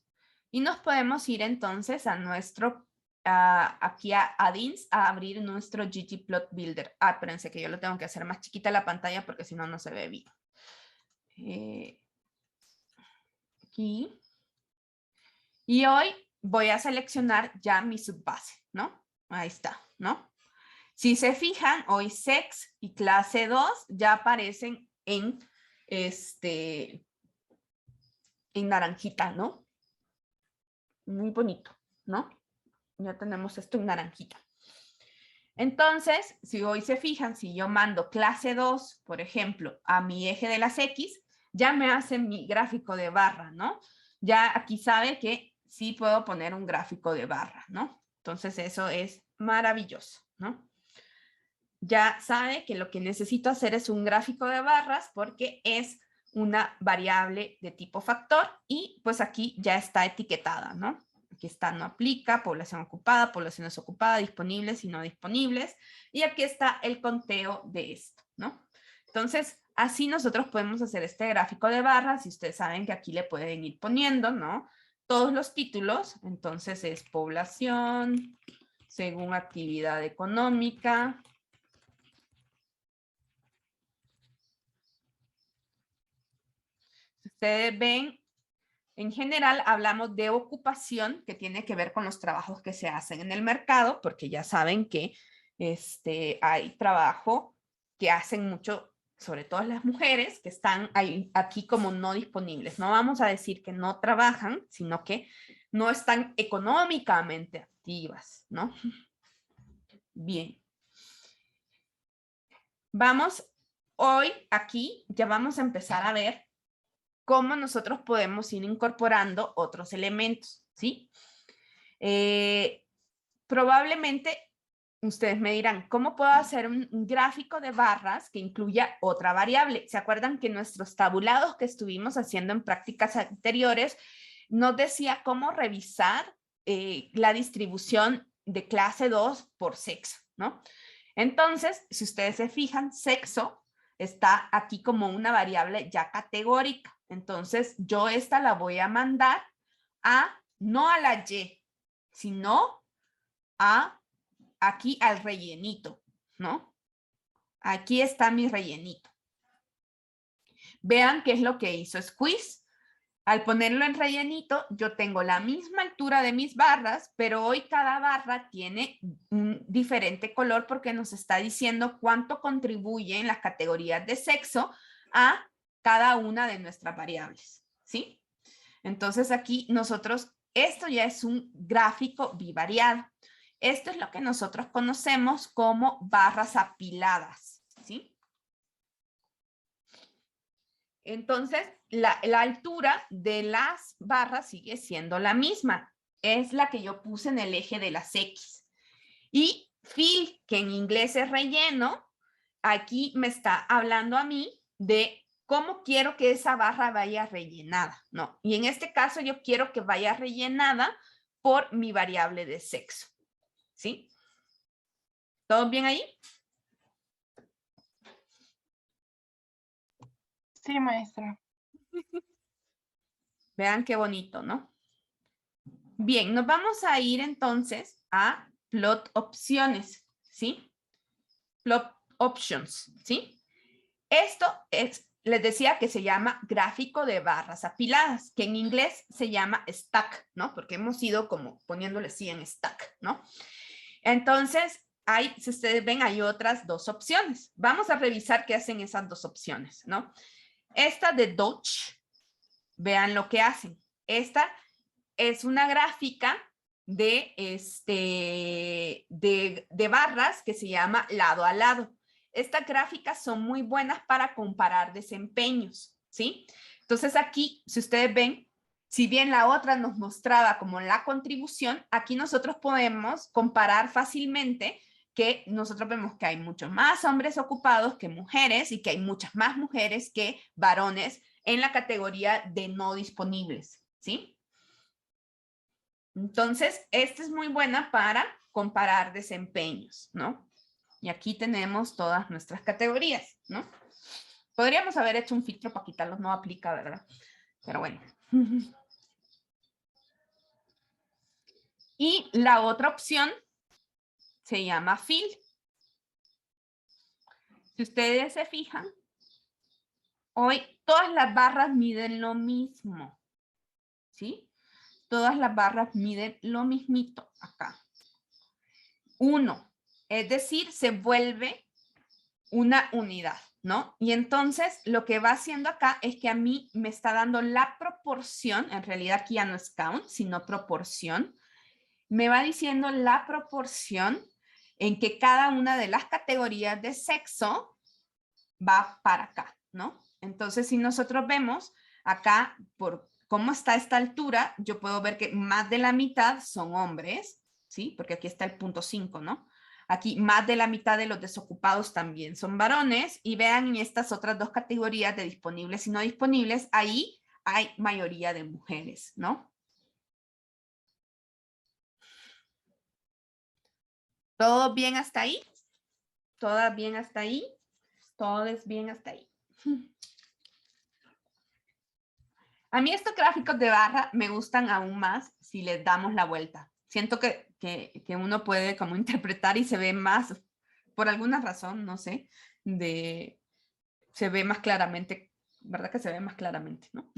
y nos podemos ir entonces a nuestro, aquí a Addins, a abrir nuestro ggplot builder. Espérense que yo lo tengo que hacer más chiquita la pantalla porque si no, no se ve bien. Aquí. Y hoy voy a seleccionar ya mi subbase, ¿no? Ahí está, ¿no? Si se fijan, hoy sex y clase 2 ya aparecen en naranjita, ¿no? Muy bonito, ¿no? Ya tenemos esto en naranjita. Entonces, si hoy se fijan, si yo mando clase 2, por ejemplo, a mi eje de las X, ya me hace mi gráfico de barra, ¿no? Ya aquí sabe que sí puedo poner un gráfico de barra, ¿no? Entonces eso es maravilloso, ¿no? Ya sabe que lo que necesito hacer es un gráfico de barras porque es una variable de tipo factor y pues aquí ya está etiquetada, ¿no? Aquí está no aplica, población ocupada, población desocupada, disponibles y no disponibles. Y aquí está el conteo de esto, ¿no? Entonces, así nosotros podemos hacer este gráfico de barras y ustedes saben que aquí le pueden ir poniendo, ¿no? Todos los títulos, entonces es población, según actividad económica. Ustedes ven, en general hablamos de ocupación, que tiene que ver con los trabajos que se hacen en el mercado, porque ya saben que hay trabajo que hacen mucho, sobre todo las mujeres, que están ahí, aquí como no disponibles. No vamos a decir que no trabajan, sino que no están económicamente activas, ¿no? Bien. Vamos, hoy aquí ya vamos a empezar a ver cómo nosotros podemos ir incorporando otros elementos, ¿sí? Probablemente ustedes me dirán, ¿cómo puedo hacer un gráfico de barras que incluya otra variable? ¿Se acuerdan que nuestros tabulados que estuvimos haciendo en prácticas anteriores nos decía cómo revisar la distribución de clase 2 por sexo, ¿no? Entonces, si ustedes se fijan, sexo está aquí como una variable ya categórica. Entonces, yo esta la voy a mandar no a la Y, sino aquí al rellenito, ¿no? Aquí está mi rellenito. Vean qué es lo que hizo Squeeze. Al ponerlo en rellenito, yo tengo la misma altura de mis barras, pero hoy cada barra tiene un diferente color porque nos está diciendo cuánto contribuye en las categorías de sexo a cada una de nuestras variables, ¿sí? Entonces aquí nosotros, esto ya es un gráfico bivariado. Esto es lo que nosotros conocemos como barras apiladas, ¿sí? Entonces, la altura de las barras sigue siendo la misma. Es la que yo puse en el eje de las X. Y fill, que en inglés es relleno, aquí me está hablando a mí de cómo quiero que esa barra vaya rellenada, ¿no? Y en este caso yo quiero que vaya rellenada por mi variable de sexo, ¿sí? ¿Todo bien ahí? Sí, maestra. Vean qué bonito, ¿no? Bien, nos vamos a ir entonces a plot opciones, ¿sí? Plot options, ¿sí? Esto es, les decía que se llama gráfico de barras apiladas, que en inglés se llama stack, ¿no? Porque hemos ido como poniéndole así en stack, ¿no? Entonces, si ustedes ven, hay otras dos opciones. Vamos a revisar qué hacen esas dos opciones, ¿no? Esta de Dodge, vean lo que hacen. Esta es una gráfica de barras que se llama lado a lado. Estas gráficas son muy buenas para comparar desempeños, ¿sí? Entonces aquí, si ustedes ven, si bien la otra nos mostraba como la contribución, aquí nosotros podemos comparar fácilmente que nosotros vemos que hay muchos más hombres ocupados que mujeres y que hay muchas más mujeres que varones en la categoría de no disponibles, ¿sí? Entonces, esta es muy buena para comparar desempeños, ¿no? Y aquí tenemos todas nuestras categorías, ¿no? Podríamos haber hecho un filtro para quitarlos, no aplica, ¿verdad? Pero bueno. Y la otra opción se llama fill. Si ustedes se fijan, hoy todas las barras miden lo mismo, ¿sí? Todas las barras miden lo mismito acá. 1, es decir, se vuelve una unidad, ¿no? Y entonces lo que va haciendo acá es que a mí me está dando la proporción, en realidad aquí ya no es count, sino proporción, me va diciendo la proporción en que cada una de las categorías de sexo va para acá, ¿no? Entonces, si nosotros vemos acá, por cómo está esta altura, yo puedo ver que más de la mitad son hombres, ¿sí? Porque aquí está el punto 5, ¿no? Aquí más de la mitad de los desocupados también son varones. Y vean en estas otras dos categorías de disponibles y no disponibles, ahí hay mayoría de mujeres, ¿no? ¿Todo bien hasta ahí? ¿Todo bien hasta ahí? Todo es bien hasta ahí. A mí estos gráficos de barra me gustan aún más si les damos la vuelta. Siento que uno puede como interpretar y se ve más, por alguna razón, no sé, se ve más claramente, ¿verdad que se ve más claramente, no?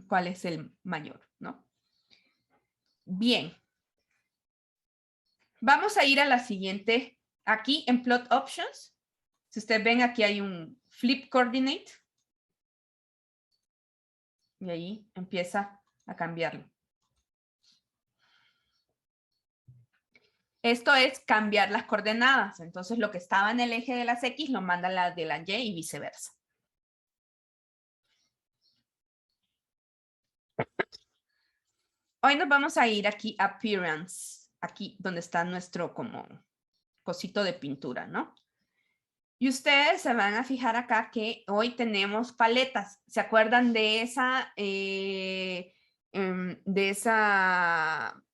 ¿Cuál es el mayor, no? Bien. Vamos a ir a la siguiente. Aquí en Plot Options, si ustedes ven, aquí hay un Flip Coordinate. Y ahí empieza a cambiarlo. Esto es cambiar las coordenadas. Entonces, lo que estaba en el eje de las X lo manda a la de la Y y viceversa. Hoy nos vamos a ir aquí a Appearance. Aquí donde está nuestro como cosito de pintura, ¿no? Y ustedes se van a fijar acá que hoy tenemos paletas. ¿Se acuerdan de esa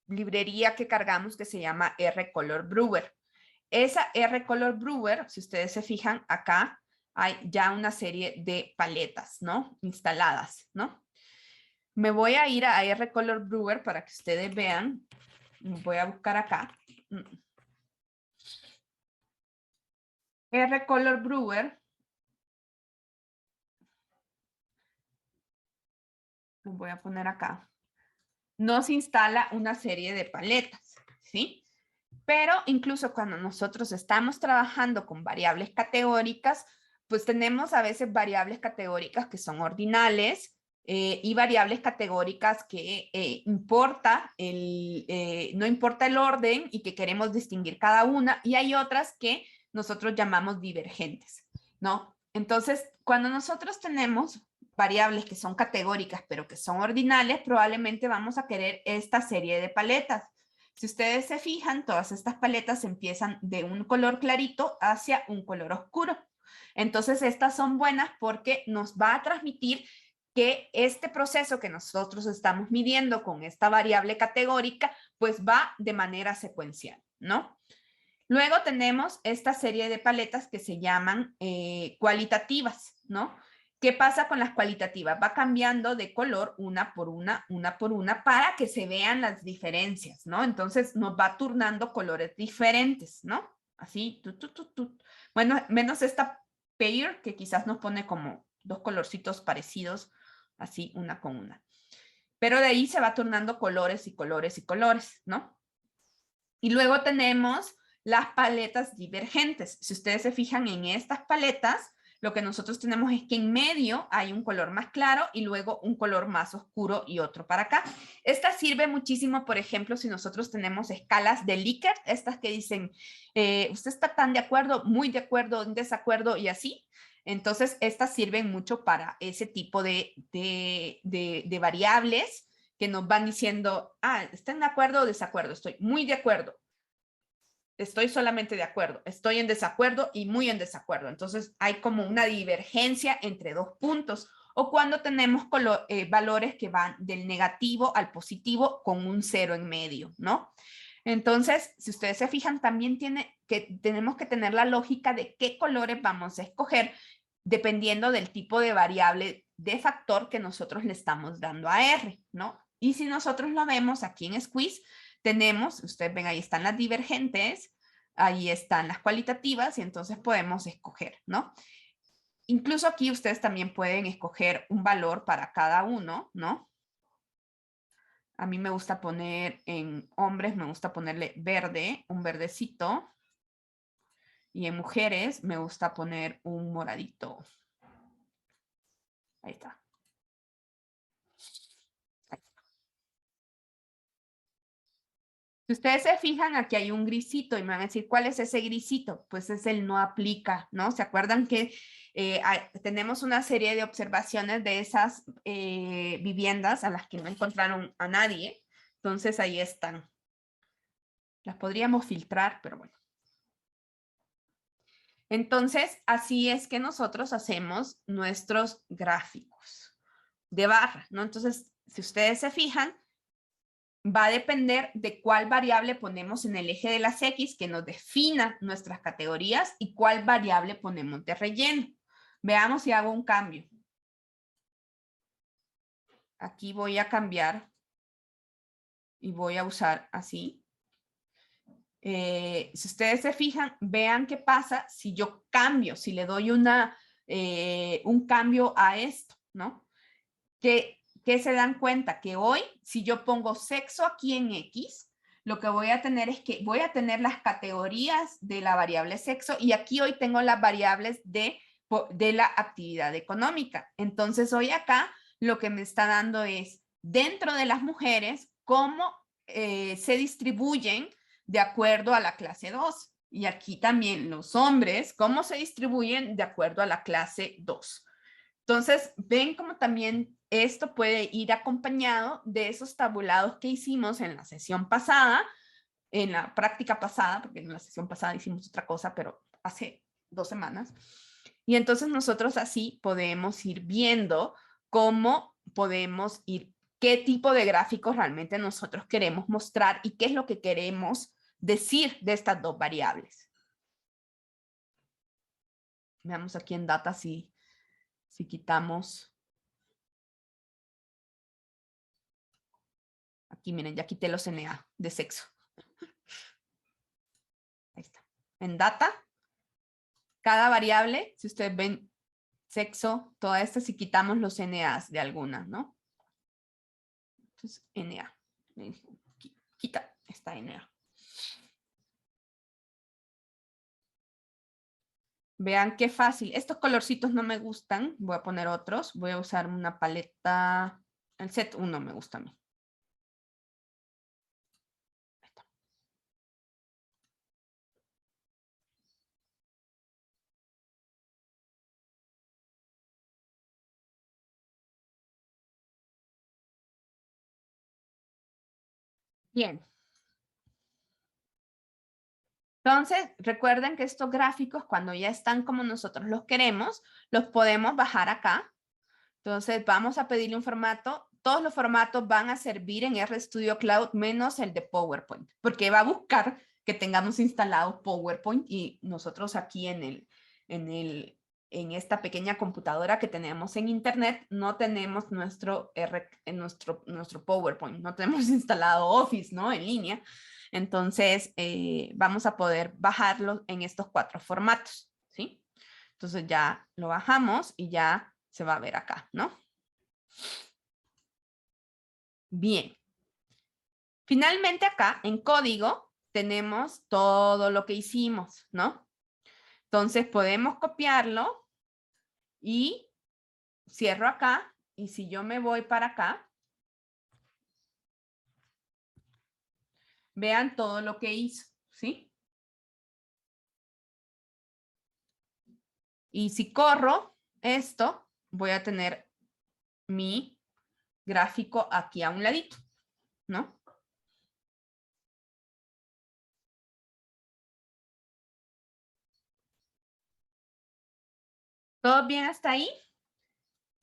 librería que cargamos que se llama R-Color Brewer? Esa R-Color Brewer, si ustedes se fijan acá, hay ya una serie de paletas, ¿no? Instaladas, ¿no? Me voy a ir a R-Color Brewer para que ustedes vean. Voy a buscar acá. R-Color Brewer. Lo voy a poner acá. Nos instala una serie de paletas, ¿sí? Pero incluso cuando nosotros estamos trabajando con variables categóricas, pues tenemos a veces variables categóricas que son ordinales y variables categóricas que no importa el orden y que queremos distinguir cada una, y hay otras que nosotros llamamos divergentes, ¿no? Entonces, cuando nosotros tenemos variables que son categóricas pero que son ordinales, probablemente vamos a querer esta serie de paletas. Si ustedes se fijan, todas estas paletas empiezan de un color clarito hacia un color oscuro. Entonces, estas son buenas porque nos va a transmitir que este proceso que nosotros estamos midiendo con esta variable categórica, pues va de manera secuencial, ¿no? Luego tenemos esta serie de paletas que se llaman cualitativas, ¿no? ¿Qué pasa con las cualitativas? Va cambiando de color una por una para que se vean las diferencias, ¿no? Entonces nos va turnando colores diferentes, ¿no? Así, Bueno, menos esta pair que quizás nos pone como dos colorcitos parecidos, así una con una. Pero de ahí se va turnando colores y colores y colores, ¿no? Y luego tenemos las paletas divergentes. Si ustedes se fijan en estas paletas, lo que nosotros tenemos es que en medio hay un color más claro y luego un color más oscuro y otro para acá. Esta sirve muchísimo, por ejemplo, si nosotros tenemos escalas de Likert, estas que dicen, usted está tan de acuerdo, muy de acuerdo, en desacuerdo y así. Entonces, estas sirven mucho para ese tipo de variables que nos van diciendo, ¿están de acuerdo o desacuerdo? Estoy muy de acuerdo. Estoy solamente de acuerdo, estoy en desacuerdo y muy en desacuerdo. Entonces hay como una divergencia entre dos puntos o cuando tenemos valores que van del negativo al positivo con un 0 en medio, ¿no? Entonces, si ustedes se fijan, también tenemos que tener la lógica de qué colores vamos a escoger dependiendo del tipo de variable de factor que nosotros le estamos dando a R, ¿no? Y si nosotros lo vemos aquí en Squeeze, tenemos, ustedes ven, ahí están las divergentes, ahí están las cualitativas y entonces podemos escoger, ¿no? Incluso aquí ustedes también pueden escoger un valor para cada uno, ¿no? A mí me gusta poner en hombres, me gusta ponerle verde, un verdecito. Y en mujeres me gusta poner un moradito. Ahí está. Si ustedes se fijan, aquí hay un grisito y me van a decir, ¿cuál es ese grisito? Pues es el no aplica, ¿no? ¿Se acuerdan que tenemos una serie de observaciones de esas viviendas a las que no encontraron a nadie. Entonces ahí están. Las podríamos filtrar, pero bueno. Entonces, así es que nosotros hacemos nuestros gráficos de barra, ¿no? Entonces, si ustedes se fijan, va a depender de cuál variable ponemos en el eje de las X que nos defina nuestras categorías y cuál variable ponemos de relleno. Veamos si hago un cambio. Aquí voy a cambiar y voy a usar así. Si ustedes se fijan, vean qué pasa si yo cambio, si le doy un cambio a esto, ¿no? Que se dan cuenta que hoy, si yo pongo sexo aquí en X, lo que voy a tener es que voy a tener las categorías de la variable sexo y aquí hoy tengo las variables de la actividad económica. Entonces hoy acá lo que me está dando es dentro de las mujeres cómo se distribuyen de acuerdo a la clase 2. Y aquí también los hombres, cómo se distribuyen de acuerdo a la clase 2. Entonces, ven cómo también esto puede ir acompañado de esos tabulados que hicimos en la sesión pasada, en la práctica pasada, porque en la sesión pasada hicimos otra cosa, pero hace 2 semanas. Y entonces nosotros así podemos ir viendo cómo podemos ir, qué tipo de gráficos realmente nosotros queremos mostrar y qué es lo que queremos decir de estas dos variables. Veamos aquí en data si quitamos. Aquí miren, ya quité los NA de sexo. Ahí está. En data, cada variable, si ustedes ven sexo, toda esta, si quitamos los NAs de algunas, ¿no? Entonces, NA. Quita esta NA. Vean qué fácil. Estos colorcitos no me gustan. Voy a poner otros. Voy a usar una paleta. El set 1 me gusta a mí. Ahí está. Bien. Entonces, recuerden que estos gráficos, cuando ya están como nosotros los queremos, los podemos bajar acá. Entonces, vamos a pedirle un formato. Todos los formatos van a servir en RStudio Cloud, menos el de PowerPoint, porque va a buscar que tengamos instalado PowerPoint y nosotros aquí en esta pequeña computadora que tenemos en Internet, no tenemos nuestro PowerPoint, no tenemos instalado Office, ¿no? En línea. Entonces, vamos a poder bajarlo en estos 4 formatos, ¿sí? Entonces ya lo bajamos y ya se va a ver acá, ¿no? Bien. Finalmente acá, en código, tenemos todo lo que hicimos, ¿no? Entonces podemos copiarlo y cierro acá. Y si yo me voy para acá, vean todo lo que hizo, ¿sí? Y si corro esto, voy a tener mi gráfico aquí a un ladito, ¿no? ¿Todo bien hasta ahí?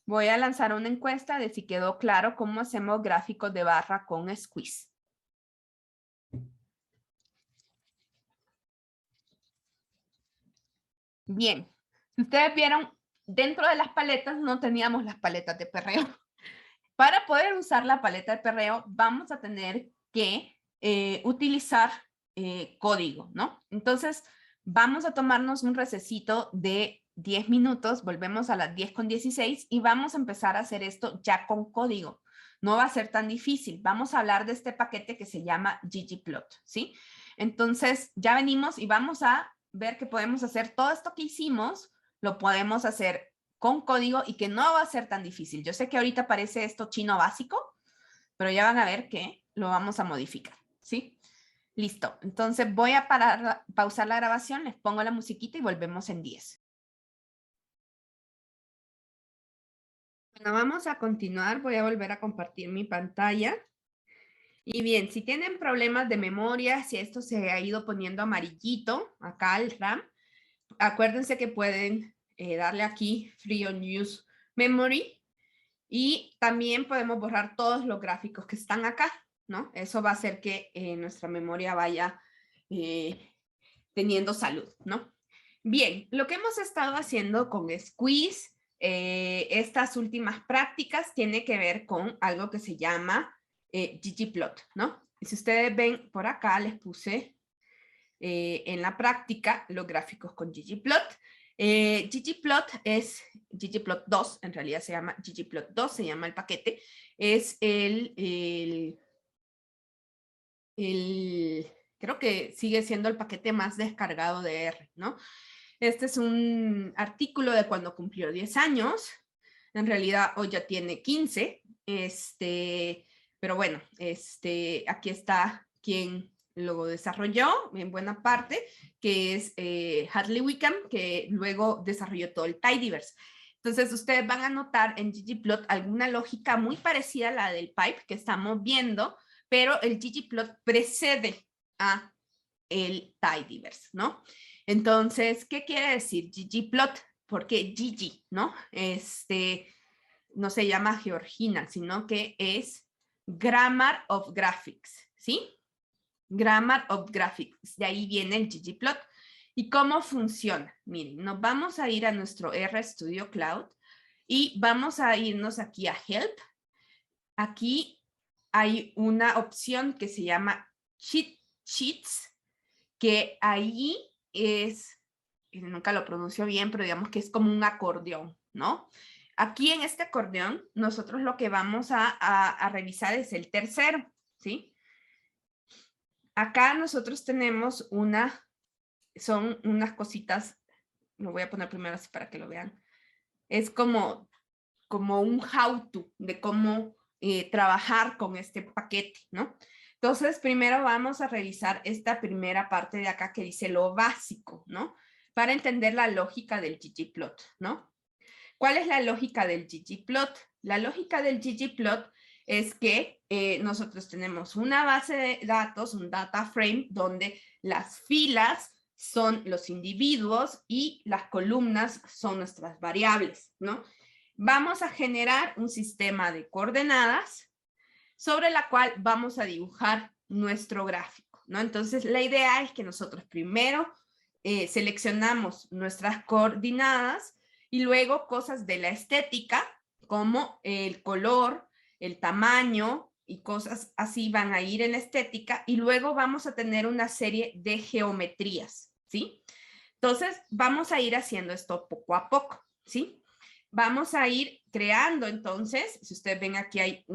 Voy a lanzar una encuesta de si quedó claro cómo hacemos gráficos de barra con Squeeze. Bien, si ustedes vieron, dentro de las paletas no teníamos las paletas de perreo. Para poder usar la paleta de perreo, vamos a tener que utilizar código, ¿no? Entonces, vamos a tomarnos un recesito de 10 minutos, volvemos a las 10:16 y vamos a empezar a hacer esto ya con código. No va a ser tan difícil. Vamos a hablar de este paquete que se llama ggplot, ¿sí? Entonces, ya venimos y vamos a ver que podemos hacer todo esto que hicimos, lo podemos hacer con código y que no va a ser tan difícil. Yo sé que ahorita parece esto chino básico, pero ya van a ver que lo vamos a modificar, ¿sí? Listo. Entonces voy a pausar la grabación, les pongo la musiquita y volvemos en 10. Bueno, vamos a continuar. Voy a volver a compartir mi pantalla. Y bien, si tienen problemas de memoria, si esto se ha ido poniendo amarillito, acá el RAM, acuérdense que pueden darle aquí Free on Use Memory y también podemos borrar todos los gráficos que están acá, ¿no? Eso va a hacer que nuestra memoria vaya teniendo salud, ¿no? Bien, lo que hemos estado haciendo con Squeeze, estas últimas prácticas, tiene que ver con algo que se llama ggplot, ¿no? Y si ustedes ven por acá, les puse en la práctica los gráficos con ggplot. ggplot es ggplot 2, en realidad se llama ggplot 2, se llama el paquete, es creo que sigue siendo el paquete más descargado de R, ¿no? Este es un artículo de cuando cumplió 10 años, en realidad hoy ya tiene 15, pero bueno, aquí está quien lo desarrolló en buena parte, que es Hadley Wickham, que luego desarrolló todo el tidyverse. Entonces, ustedes van a notar en ggplot alguna lógica muy parecida a la del pipe que estamos viendo, pero el ggplot precede a el tidyverse, ¿no? Entonces, ¿qué quiere decir ggplot? Porque Gigi, ¿no? No se llama Georgina, sino que es Grammar of Graphics, ¿sí? Grammar of Graphics, de ahí viene el ggplot. ¿Y cómo funciona? Miren, nos vamos a ir a nuestro RStudio Cloud y vamos a irnos aquí a Help. Aquí hay una opción que se llama Cheat Sheets, que ahí es, nunca lo pronuncio bien, pero digamos que es como un acordeón, ¿no? Aquí en este acordeón, nosotros lo que vamos a revisar es el tercero, ¿sí? Acá nosotros tenemos son unas cositas, lo voy a poner primero así para que lo vean. Es como un how-to de cómo trabajar con este paquete, ¿no? Entonces, primero vamos a revisar esta primera parte de acá que dice lo básico, ¿no? Para entender la lógica del ggplot, ¿no? ¿Cuál es la lógica del ggplot? La lógica del ggplot es que nosotros tenemos una base de datos, un data frame, donde las filas son los individuos y las columnas son nuestras variables, ¿no? Vamos a generar un sistema de coordenadas sobre la cual vamos a dibujar nuestro gráfico, ¿no? Entonces, la idea es que nosotros primero seleccionamos nuestras coordenadas y luego cosas de la estética, como el color, el tamaño y cosas así van a ir en la estética y luego vamos a tener una serie de geometrías, ¿sí? Entonces, vamos a ir haciendo esto poco a poco, ¿sí? Vamos a ir creando, entonces, si ustedes ven aquí hay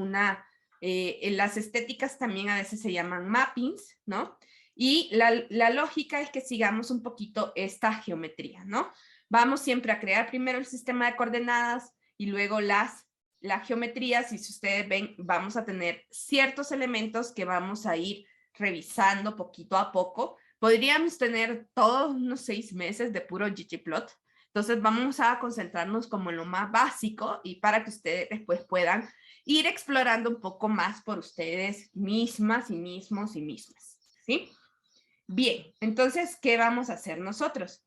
en las estéticas también a veces se llaman mappings, ¿no? Y la lógica es que sigamos un poquito esta geometría, ¿no? Vamos siempre a crear primero el sistema de coordenadas y luego las geometrías, y si ustedes ven, vamos a tener ciertos elementos que vamos a ir revisando poquito a poco. Podríamos tener todos unos 6 meses de puro ggplot. Entonces vamos a concentrarnos como en lo más básico y para que ustedes después puedan ir explorando un poco más por ustedes mismas y mismos y mismas, ¿sí? Bien, entonces, ¿qué vamos a hacer nosotros?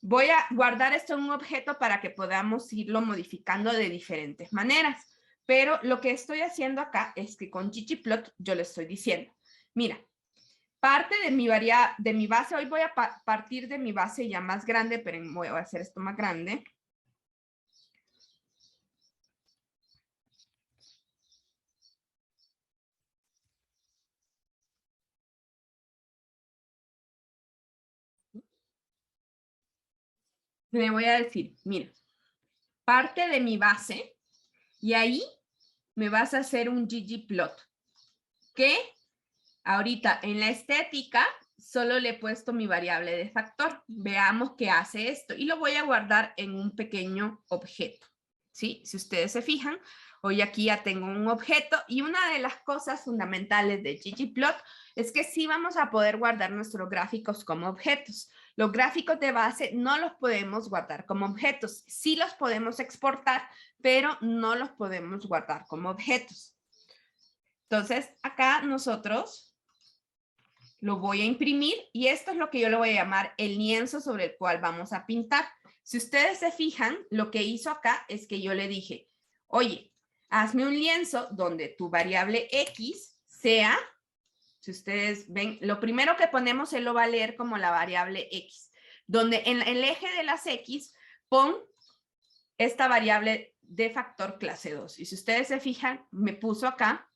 Voy a guardar esto en un objeto para que podamos irlo modificando de diferentes maneras, pero lo que estoy haciendo acá es que con ggplot yo le estoy diciendo, mira, parte de mi base, hoy voy a partir de mi base ya más grande, pero voy a hacer esto más grande. Le voy a decir, mira, parte de mi base y ahí me vas a hacer un ggplot que ahorita en la estética solo le he puesto mi variable de factor. Veamos qué hace esto y lo voy a guardar en un pequeño objeto, ¿sí? Si ustedes se fijan, hoy aquí ya tengo un objeto y una de las cosas fundamentales de ggplot es que sí vamos a poder guardar nuestros gráficos como objetos. Los gráficos de base no los podemos guardar como objetos. Sí los podemos exportar, pero no los podemos guardar como objetos. Entonces, acá nosotros lo voy a imprimir y esto es lo que yo le voy a llamar el lienzo sobre el cual vamos a pintar. Si ustedes se fijan, lo que hizo acá es que yo le dije, oye, hazme un lienzo donde tu variable X sea, si ustedes ven, lo primero que ponemos él lo va a leer como la variable X, donde en el eje de las X pon esta variable de factor clase 2. Y si ustedes se fijan, me puso acá,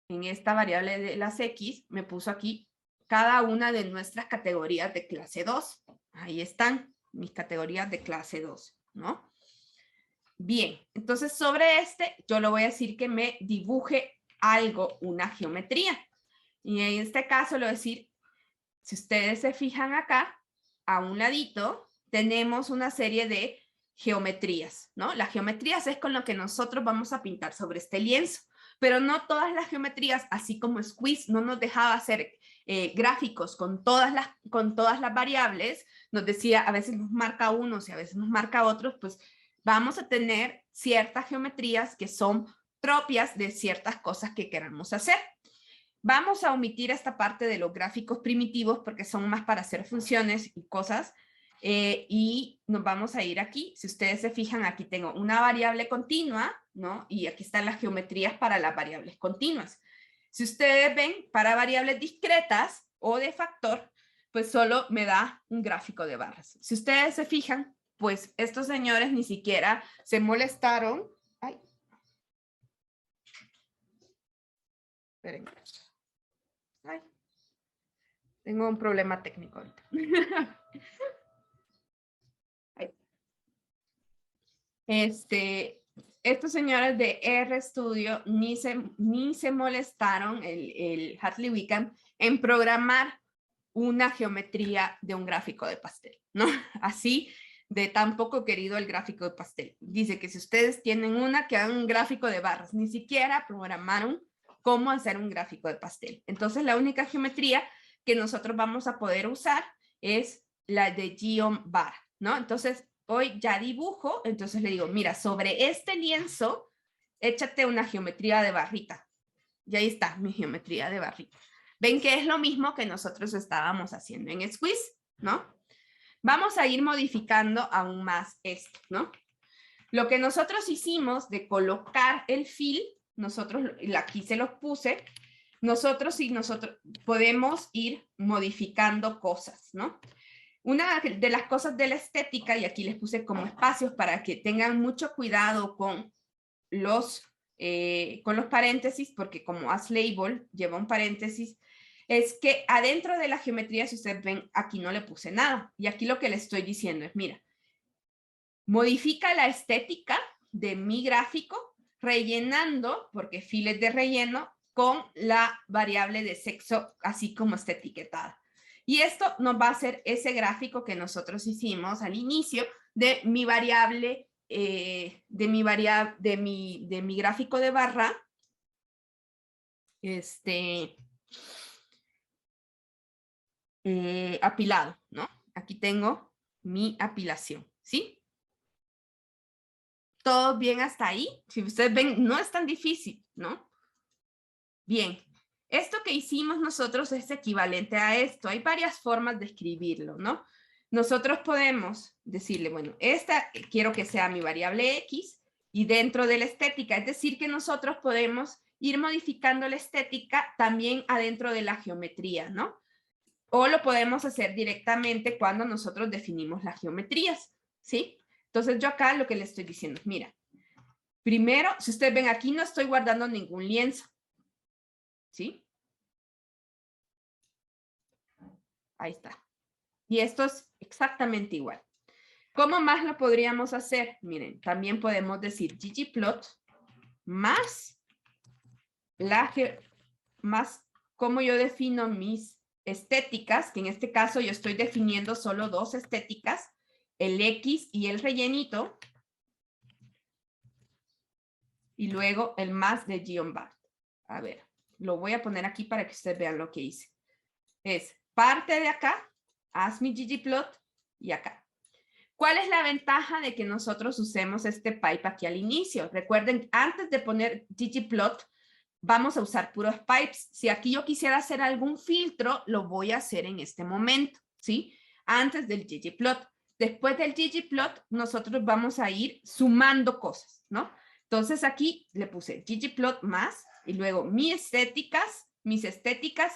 en esta variable de las X, me puso aquí cada una de nuestras categorías de clase 2. Ahí están mis categorías de clase 2, ¿no? Bien, entonces sobre este yo le voy a decir que me dibuje algo, una geometría. Y en este caso le voy a decir, si ustedes se fijan acá, a un ladito tenemos una serie de geometrías, ¿no? Las geometrías es con lo que nosotros vamos a pintar sobre este lienzo, pero no todas las geometrías, así como Squeeze no nos dejaba hacer gráficos con todas las variables, nos decía, a veces nos marca unos y a veces nos marca otros, pues vamos a tener ciertas geometrías que son propias de ciertas cosas que queramos hacer. Vamos a omitir esta parte de los gráficos primitivos porque son más para hacer funciones y cosas. Y nos vamos a ir aquí. Si ustedes se fijan, aquí tengo una variable continua, ¿no? Y aquí están las geometrías para las variables continuas. Si ustedes ven, para variables discretas o de factor, pues solo me da un gráfico de barras. Si ustedes se fijan, pues estos señores ni siquiera se molestaron. Ay. Esperen. Ay. Tengo un problema técnico ahorita. Estos señores de RStudio ni se molestaron, el Hartley Wickham, en programar una geometría de un gráfico de pastel, ¿no? Así de tan poco querido el gráfico de pastel. Dice que si ustedes tienen una, que hagan un gráfico de barras. Ni siquiera programaron cómo hacer un gráfico de pastel. Entonces, la única geometría que nosotros vamos a poder usar es la de GeoMBar, ¿no? Entonces, hoy ya dibujo, entonces le digo, mira, sobre este lienzo, échate una geometría de barrita. Y ahí está mi geometría de barrita. Ven que es lo mismo que nosotros estábamos haciendo en Squeeze, ¿no? Vamos a ir modificando aún más esto, ¿no? Lo que nosotros hicimos de colocar el fill, nosotros, aquí se los puse, nosotros podemos ir modificando cosas, ¿no? Una de las cosas de la estética, y aquí les puse como espacios para que tengan mucho cuidado con los paréntesis, porque como AsLabel lleva un paréntesis, es que adentro de la geometría, si ustedes ven, aquí no le puse nada. Y aquí lo que le estoy diciendo es, mira, modifica la estética de mi gráfico rellenando, porque files de relleno, con la variable de sexo, así como está etiquetada. Y esto nos va a hacer ese gráfico que nosotros hicimos al inicio de mi variable, de mi gráfico de barra, apilado, ¿no? Aquí tengo mi apilación, ¿sí? ¿Todo bien hasta ahí? Si ustedes ven, no es tan difícil, ¿no? Bien, esto que hicimos nosotros es equivalente a esto. Hay varias formas de escribirlo, ¿no? Nosotros podemos decirle, bueno, esta quiero que sea mi variable X y dentro de la estética, es decir, que nosotros podemos ir modificando la estética también adentro de la geometría, ¿no? O lo podemos hacer directamente cuando nosotros definimos las geometrías, ¿sí? Entonces yo acá lo que le estoy diciendo es, mira, primero, si ustedes ven aquí no estoy guardando ningún lienzo, ¿sí? Ahí está. Y esto es exactamente igual. ¿Cómo más lo podríamos hacer? Miren, también podemos decir ggplot más cómo yo defino mis estéticas, que en este caso yo estoy definiendo solo dos estéticas, el X y el rellenito, y luego el más de GeoMBar. A ver, lo voy a poner aquí para que ustedes vean lo que hice. Es parte de acá, haz mi ggplot y acá. ¿Cuál es la ventaja de que nosotros usemos este pipe aquí al inicio? Recuerden, antes de poner ggplot, vamos a usar puros pipes. Si aquí yo quisiera hacer algún filtro, lo voy a hacer en este momento, ¿sí? Antes del ggplot. Después del ggplot, nosotros vamos a ir sumando cosas, ¿no? Entonces aquí le puse ggplot más y luego mis estéticas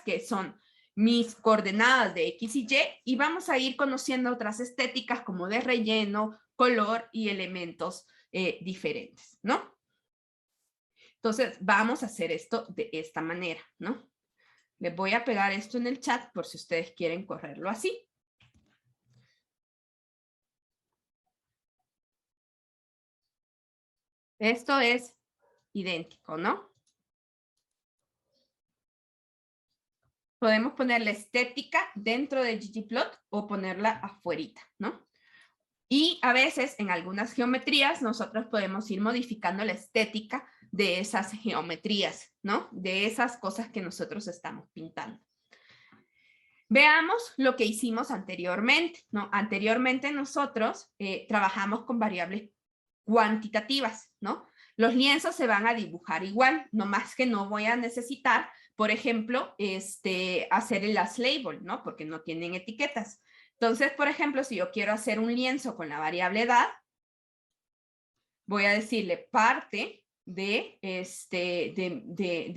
que son mis coordenadas de X y Y, y vamos a ir conociendo otras estéticas como de relleno, color y elementos diferentes, ¿no? Entonces, vamos a hacer esto de esta manera, ¿no? Les voy a pegar esto en el chat por si ustedes quieren correrlo así. Esto es idéntico, ¿no? Podemos poner la estética dentro de ggplot o ponerla afuerita, ¿no? Y a veces en algunas geometrías nosotros podemos ir modificando la estética de esas geometrías, ¿no? De esas cosas que nosotros estamos pintando. Veamos lo que hicimos anteriormente, ¿no? Anteriormente nosotros trabajamos con variables cuantitativas, ¿no? Los lienzos se van a dibujar igual, no más que no voy a necesitar, por ejemplo, hacer el last label, ¿no? Porque no tienen etiquetas. Entonces, por ejemplo, si yo quiero hacer un lienzo con la variable edad, voy a decirle parte de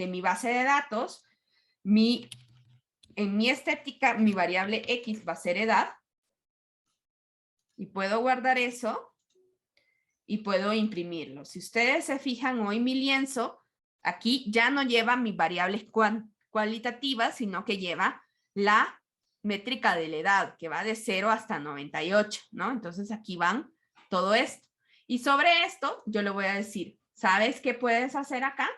mi base de datos, en mi estética, mi variable X va a ser edad, y puedo guardar eso, y puedo imprimirlo. Si ustedes se fijan, hoy mi lienzo, aquí ya no lleva mis variables cualitativas, sino que lleva la métrica de la edad, que va de 0 hasta 98, ¿no? Entonces aquí van todo esto. Y sobre esto, yo le voy a decir, ¿sabes qué puedes hacer acá?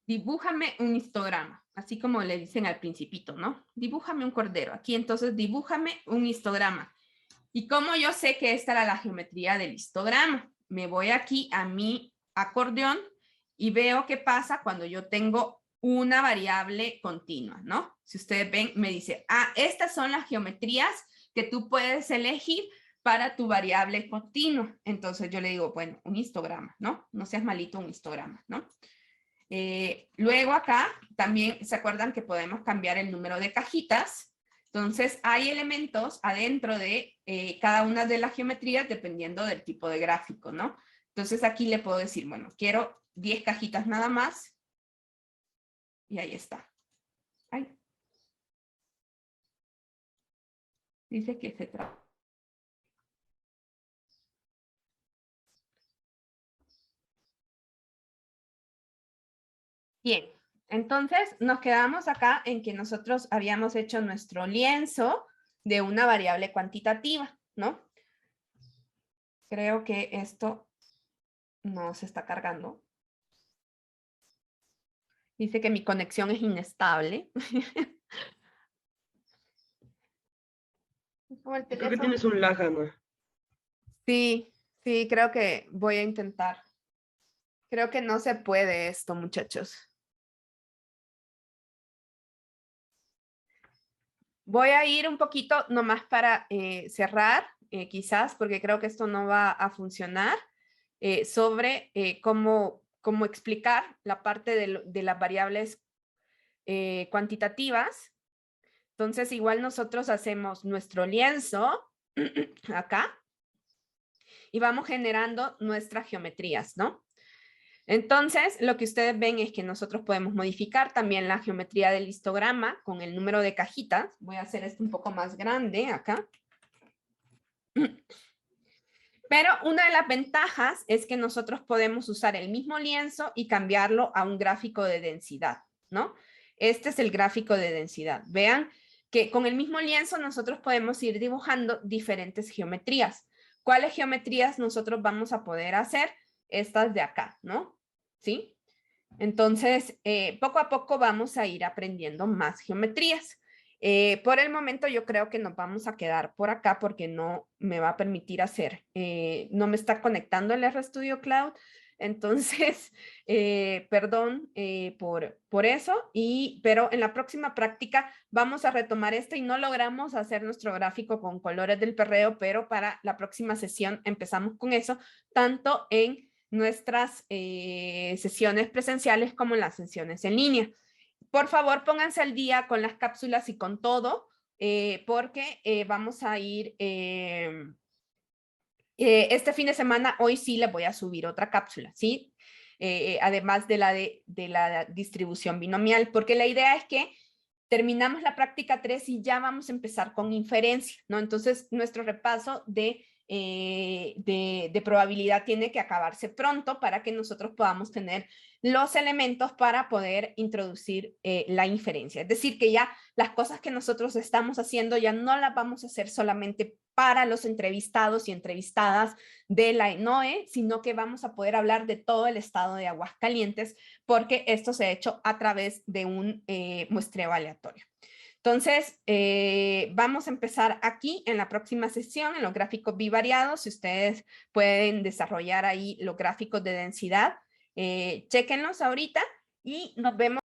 Dibújame un histograma, así como le dicen al principito, ¿no? Dibújame un cordero. Aquí entonces dibújame un histograma. ¿Y cómo yo sé que esta era la geometría del histograma? Me voy aquí a mi acordeón y veo qué pasa cuando yo tengo una variable continua, ¿no? Si ustedes ven, me dice, estas son las geometrías que tú puedes elegir para tu variable continua. Entonces yo le digo, bueno, un histograma, ¿no? No seas malito, un histograma, ¿no? Luego acá también se acuerdan que podemos cambiar el número de cajitas. Entonces hay elementos adentro de cada una de las geometrías dependiendo del tipo de gráfico, ¿no? Entonces aquí le puedo decir, bueno, quiero 10 cajitas nada más. Y ahí está. Ay. Dice que se trata. Bien, entonces nos quedamos acá en que nosotros habíamos hecho nuestro lienzo de una variable cuantitativa, ¿no? Creo que esto no se está cargando. Dice que mi conexión es inestable. Creo que tienes un lag, Ana. Sí, sí, creo que voy a intentar. Creo que no se puede esto, muchachos. Voy a ir un poquito nomás para cerrar, quizás, porque creo que esto no va a funcionar, sobre cómo explicar la parte de las variables cuantitativas. Entonces, igual nosotros hacemos nuestro lienzo acá y vamos generando nuestras geometrías, ¿no? Entonces, lo que ustedes ven es que nosotros podemos modificar también la geometría del histograma con el número de cajitas. Voy a hacer esto un poco más grande acá. Pero una de las ventajas es que nosotros podemos usar el mismo lienzo y cambiarlo a un gráfico de densidad, ¿no? Este es el gráfico de densidad. Vean que con el mismo lienzo nosotros podemos ir dibujando diferentes geometrías. ¿Cuáles geometrías nosotros vamos a poder hacer? Estas de acá, ¿no? ¿Sí? Entonces, poco a poco vamos a ir aprendiendo más geometrías. Por el momento yo creo que nos vamos a quedar por acá porque no me va a permitir hacer, no me está conectando el RStudio Cloud. Entonces, perdón por eso, pero en la próxima práctica vamos a retomar y no logramos hacer nuestro gráfico con colores del perreo, pero para la próxima sesión empezamos con eso, tanto en nuestras sesiones presenciales como en las sesiones en línea. Por favor, pónganse al día con las cápsulas y con todo, porque vamos a ir... este fin de semana, hoy sí le voy a subir otra cápsula, ¿sí? Además de la distribución binomial, porque la idea es que terminamos la práctica 3 y ya vamos a empezar con inferencia, ¿no? Entonces, nuestro repaso de probabilidad tiene que acabarse pronto para que nosotros podamos tener los elementos para poder introducir la inferencia. Es decir, que ya las cosas que nosotros estamos haciendo ya no las vamos a hacer solamente para los entrevistados y entrevistadas de la ENOE, sino que vamos a poder hablar de todo el estado de Aguascalientes, porque esto se ha hecho a través de un muestreo aleatorio. Entonces, vamos a empezar aquí en la próxima sesión, en los gráficos bivariados. Si ustedes pueden desarrollar ahí los gráficos de densidad, chéquenlos ahorita y nos vemos.